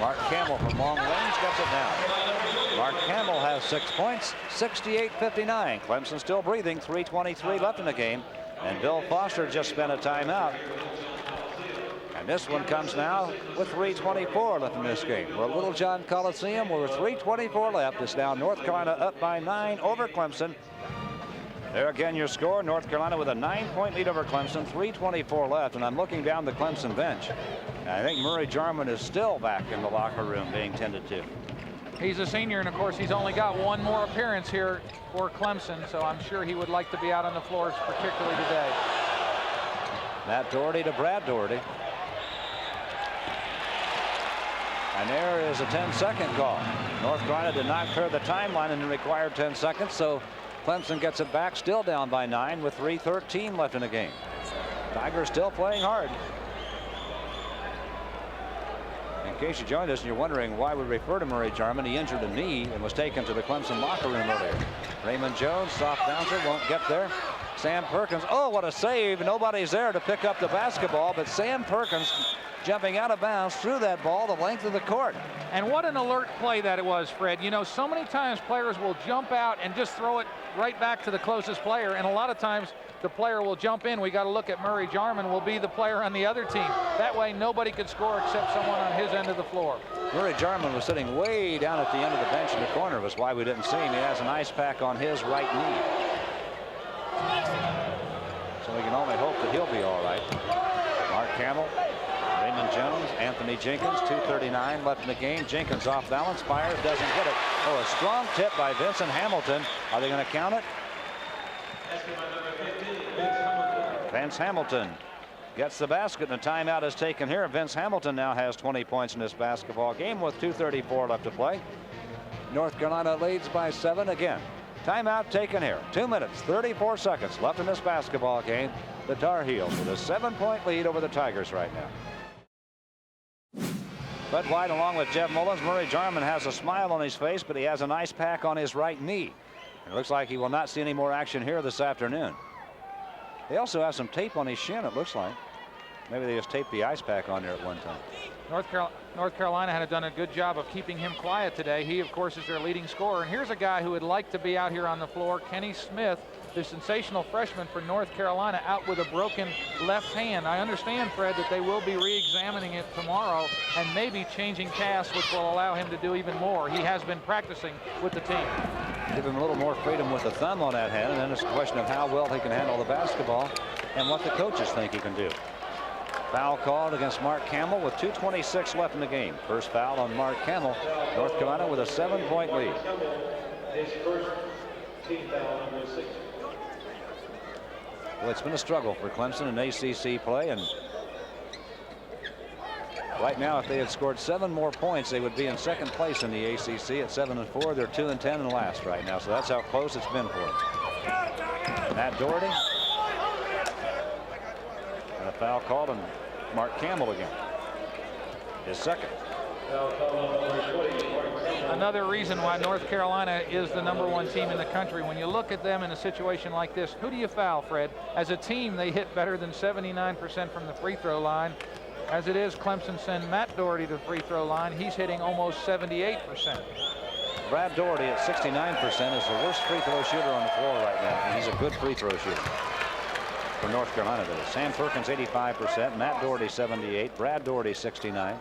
Mark Hamill from long range gets it down. Mark Hamill has 6 points, 68-59. Clemson still breathing, 3:23 left in the game. And Bill Foster just spent a timeout. And this one comes now with 3:24 left in this game. We're at Little John Coliseum. We're 3:24 left. It's now North Carolina up by 9 over Clemson. There again your score. North Carolina with a 9-point lead over Clemson. 3:24 left. And I'm looking down the Clemson bench. And I think Murray Jarman is still back in the locker room being tended to. He's a senior, and of course he's only got one more appearance here for Clemson, so I'm sure he would like to be out on the floors, particularly today. Matt Doherty to Brad Doherty. And there is a 10-second call. North Carolina did not clear the timeline and required 10 seconds, so Clemson gets it back, still down by 9 with 3:13 left in the game. Tigers still playing hard. In case you joined us and you're wondering why we refer to Murray Jarman, he injured a knee and was taken to the Clemson locker room earlier. Raymond Jones, soft bouncer, won't get there. Sam Perkins, oh, what a save. Nobody's there to pick up the basketball, but Sam Perkins jumping out of bounds threw that ball the length of the court. And what an alert play that it was, Fred. You know, so many times players will jump out and just throw it right back to the closest player, and a lot of times the player will jump in. We got to look at Murray Jarman will be the player on the other team. That way nobody could score except someone on his end of the floor. Murray Jarman was sitting way down at the end of the bench in the corner. Was why we didn't see him. He has an ice pack on his right knee. So we can only hope that he'll be all right. Mark Hamill, Raymond Jones, Anthony Jenkins, 2:39 left in the game. Jenkins off balance, fires, doesn't get it. Oh, a strong tip by Vincent Hamilton. Are they going to count it? Vince Hamilton gets the basket, and a timeout is taken here. Vince Hamilton now has 20 points in this basketball game with 2:34 left to play. North Carolina leads by 7 again. Timeout taken here. 2 minutes, 34 seconds left in this basketball game. The Tar Heels with a 7-point lead over the Tigers right now. Bud White along with Jeff Mullins. Murray Jarman has a smile on his face, but he has an ice pack on his right knee. It looks like he will not see any more action here this afternoon. They also have some tape on his shin, it looks like. Maybe they just taped the ice pack on there at one time. North Carolina had done a good job of keeping him quiet today. He, of course, is their leading scorer. And here's a guy who would like to be out here on the floor, Kenny Smith, the sensational freshman for North Carolina, out with a broken left hand. I understand, Fred, that they will be re-examining it tomorrow and maybe changing casts, which will allow him to do even more. He has been practicing with the team. Give him a little more freedom with the thumb on that hand, and then it's a question of how well he can handle the basketball and what the coaches think he can do. Foul called against Mark Hamill with 2:26 left in the game. First foul on Mark Hamill. North Carolina with a 7-point lead. His first team foul, number 6. Well, it's been a struggle for Clemson in ACC play, and right now, if they had scored 7 more points, they would be in second place in the ACC at 7-4. They're 2-10 in last right now, so that's how close it's been for them. Matt Doherty. And a foul called on Mark Hamill again. His second. Another reason why North Carolina is the #1 team in the country. When you look at them in a situation like this, who do you foul, Fred? As a team, they hit better than 79% from the free throw line. As it is, Clemson send Matt Doherty to the free throw line. He's hitting almost 78%. Brad Doherty at 69% is the worst free throw shooter on the floor right now, and he's a good free throw shooter for North Carolina. Sam Perkins 85%, Matt Doherty 78, Brad Doherty 69.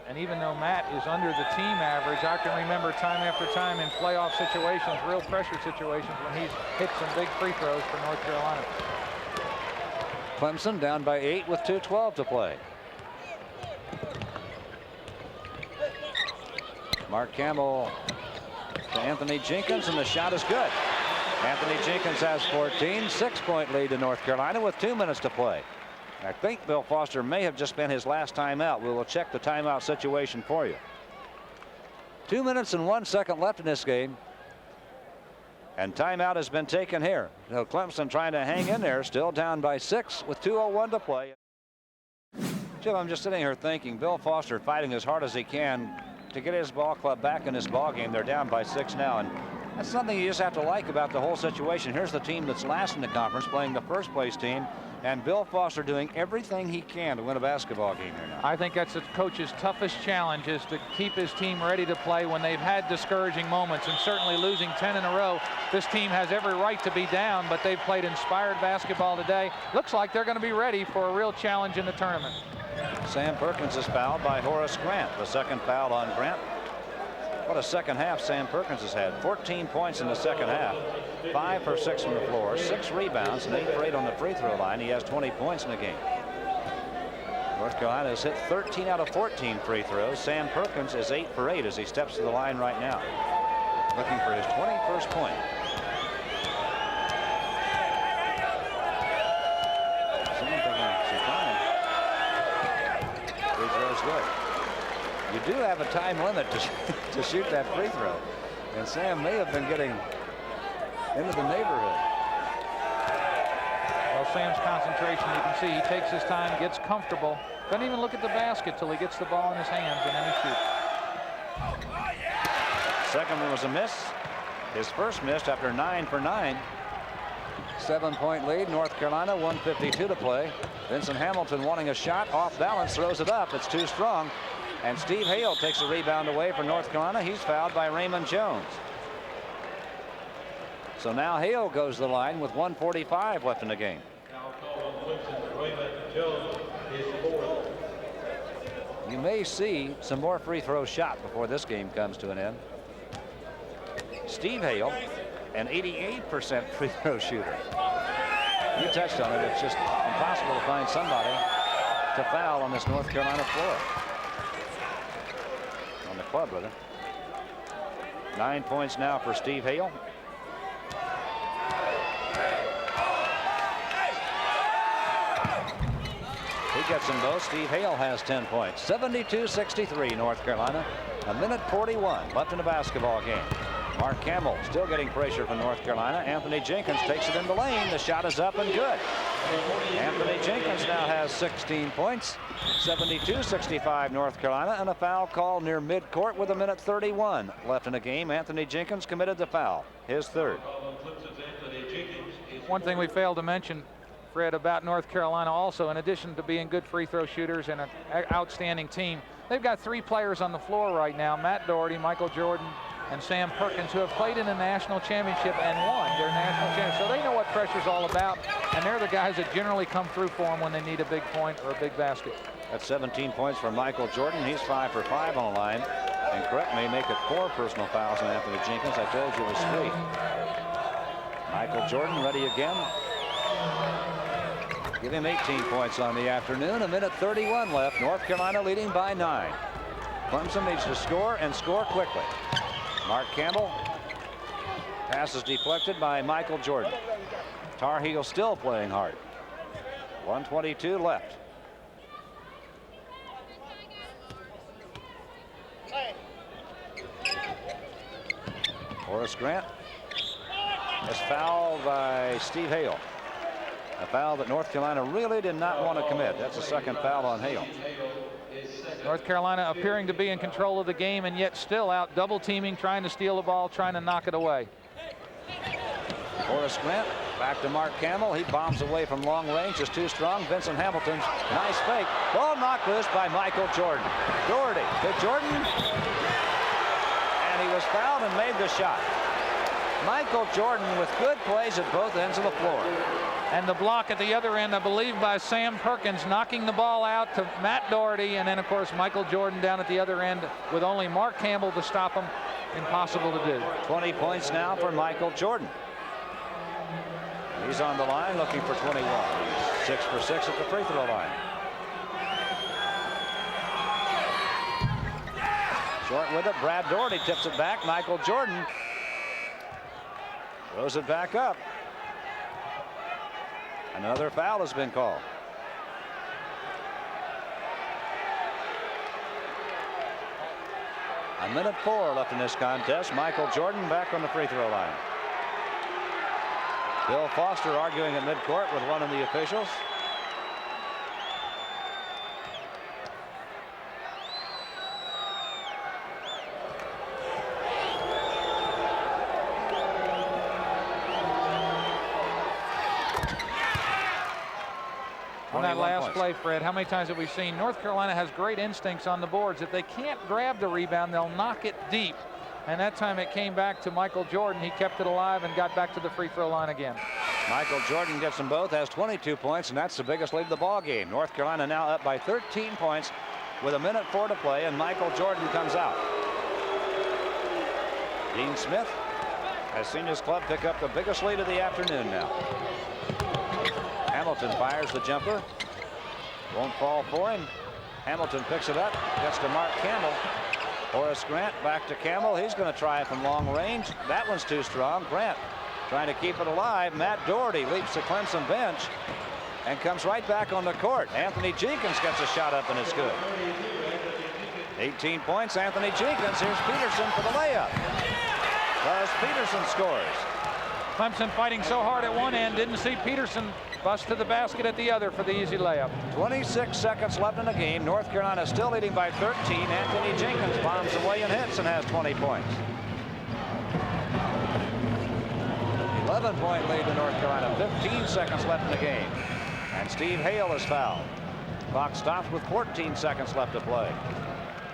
And even though Matt is under the team average, I can remember time after time in playoff situations, real pressure situations, when he's hit some big free throws for North Carolina. Clemson down by 8 with 2:12 to play. Mark Campbell to Anthony Jenkins, and the shot is good. Anthony Jenkins has 14, 6-point lead to North Carolina with 2 minutes to play. I think Bill Foster may have just been his last timeout. We will check the timeout situation for you. 2 minutes and 1 second left in this game. And timeout has been taken here. So Clemson trying to hang in there, still down by 6 with 2:01 to play. Jim, I'm just sitting here thinking, Bill Foster fighting as hard as he can to get his ball club back in this ball game. They're down by 6 now, and that's something you just have to like about the whole situation. Here's the team that's last in the conference playing the first place team, and Bill Foster doing everything he can to win a basketball game here now. I think that's the coach's toughest challenge, is to keep his team ready to play when they've had discouraging moments, and certainly losing 10 in a row. This team has every right to be down, but they've played inspired basketball today. Looks like they're going to be ready for a real challenge in the tournament. Sam Perkins is fouled by Horace Grant, the second foul on Grant. What a second half Sam Perkins has had. 14 points in the second half. 5 for 6 from the floor, 6 rebounds, and 8 for 8 on the free throw line. He has 20 points in the game. North Carolina has hit 13 out of 14 free throws. Sam Perkins is 8 for 8 as he steps to the line right now, looking for his 21st point. Free throw's good. You do have a time limit to shoot that free throw, and Sam may have been getting into the neighborhood. Well, Sam's concentration, you can see he takes his time, gets comfortable, doesn't even look at the basket till he gets the ball in his hands, and then he shoots. Second one was a miss. His first missed after 9 for 9. 7-point lead, North Carolina, 1:52 to play. Vincent Hamilton wanting a shot, off balance, throws it up. It's too strong. And Steve Hale takes a rebound away for North Carolina. He's fouled by Raymond Jones. So now Hale goes to the line with 1:45 left in the game. You may see some more free throw shot before this game comes to an end. Steve Hale, an 88% free throw shooter. You touched on it. It's just impossible to find somebody to foul on this North Carolina floor. On the club, rather. 9 points now for Steve Hale. He gets them both. Steve Hale has 10 points. 72-63 North Carolina. 1:41 left in the basketball game. Mark Campbell still getting pressure from North Carolina. Anthony Jenkins takes it in the lane. The shot is up and good. Anthony Jenkins now has 16 points. 72-65 North Carolina, and a foul call near midcourt with 1:31 left in the game. Anthony Jenkins committed the foul, his third. One thing we failed to mention, Fred, about North Carolina also, in addition to being good free throw shooters and an outstanding team, they've got 3 players on the floor right now, Matt Doherty, Michael Jordan, and Sam Perkins, who have played in a national championship and won their national championship. So they know what pressure's all about, and they're the guys that generally come through for them when they need a big point or a big basket. That's 17 points for Michael Jordan. He's 5 for 5 on the line. And correct me, make it 4 personal fouls on Anthony Jenkins. I told you it was 3. Michael Jordan ready again. Give him 18 points on the afternoon. 1:31 left. North Carolina leading by 9. Clemson needs to score and score quickly. Mark Campbell. Pass is deflected by Michael Jordan. Tar Heels still playing hard. 1:22 left. Horace Grant is fouled by Steve Hale. A foul that North Carolina really did not want to commit. That's the second foul on Hale. North Carolina appearing to be in control of the game, and yet still out double teaming, trying to steal the ball, trying to knock it away. Horace Grant Back to Mark Campbell. He bombs away from long range. Is too strong. Vincent Hamilton's nice fake. Ball knocked loose by Michael Jordan. Doherty to Jordan. And he was fouled and made the shot. Michael Jordan with good plays at both ends of the floor. And the block at the other end, I believe, by Sam Perkins, knocking the ball out to Matt Doherty. And then, of course, Michael Jordan down at the other end with only Mark Campbell to stop him. Impossible to do. 20 points now for Michael Jordan. He's on the line looking for 21. 6 for 6 at the free throw line. Short with it. Brad Doherty tips it back. Michael Jordan throws it back up. Another foul has been called. A minute 4 left in this contest. Michael Jordan back on the free throw line. Bill Foster arguing at midcourt with one of the officials. On that last play, Fred, how many times have we seen North Carolina has great instincts on the boards? If they can't grab the rebound, they'll knock it deep. And that time it came back to Michael Jordan. He kept it alive and got back to the free throw line again. Michael Jordan gets them both, has 22 points, and that's the biggest lead of the ball game. North Carolina now up by 13 points with a minute 4 to play, and Michael Jordan comes out. Dean Smith has seen his club pick up the biggest lead of the afternoon now. Hamilton fires the jumper. Won't fall for him. Hamilton picks it up. Gets to Mark Campbell. Horace Grant back to Campbell. He's going to try it from long range. That one's too strong. Grant trying to keep it alive. Matt Doherty leaps the Clemson bench and comes right back on the court. Anthony Jenkins gets a shot up and it's good. 18 points. Anthony Jenkins. Here's Peterson for the layup. Buzz Peterson scores. Clemson fighting so hard at one end, didn't see Peterson bust to the basket at the other for the easy layup. 26 seconds left in the game. North Carolina still leading by 13. Anthony Jenkins bombs away and hits and has 20 points. 11-point lead to North Carolina. 15 seconds left in the game. And Steve Hale is fouled. Clock stops with 14 seconds left to play.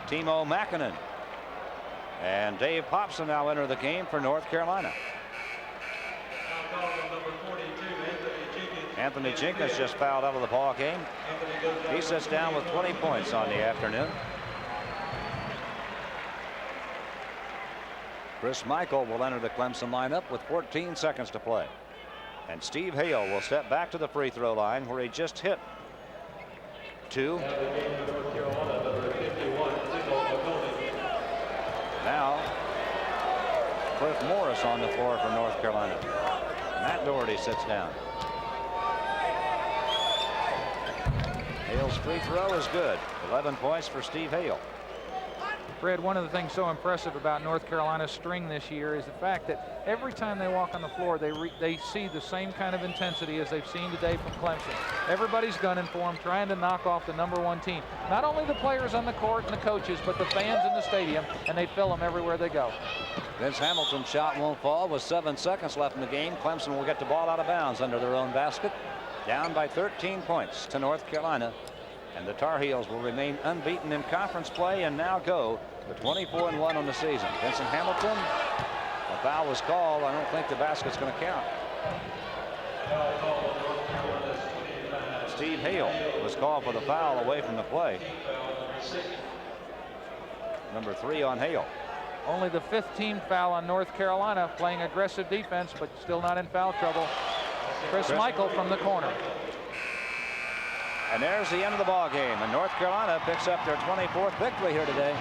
Timo Makinen and Dave Popson now enter the game for North Carolina. Anthony Jenkins just fouled out of the ball game. He sits down with 20 points on the afternoon. Chris Michael will enter the Clemson lineup with 14 seconds to play. And Steve Hale will step back to the free throw line where he just hit 2. Now Cliff Morris on the floor for North Carolina. Matt Doherty sits down. Hale's free throw is good. 11 points for Steve Hale. Fred, one of the things so impressive about North Carolina's string this year is the fact that every time they walk on the floor, they see the same kind of intensity as they've seen today from Clemson. Everybody's gunning for them, trying to knock off the #1 team. Not only the players on the court and the coaches, but the fans in the stadium, and they fill them everywhere they go. Vince Hamilton's shot won't fall with 7 seconds left in the game. Clemson will get the ball out of bounds under their own basket. Down by 13 points to North Carolina. And the Tar Heels will remain unbeaten in conference play and now go to 24-1 on the season. Vincent Hamilton, a foul was called. I don't think the basket's going to count. Steve Hale was called for the foul away from the play. Number 3 on Hale. Only the 5th team foul on North Carolina, playing aggressive defense, but still not in foul trouble. Chris Michael from the corner. And there's the end of the ball game. And North Carolina picks up their 24th victory here today.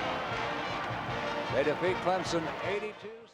They defeat Clemson 82.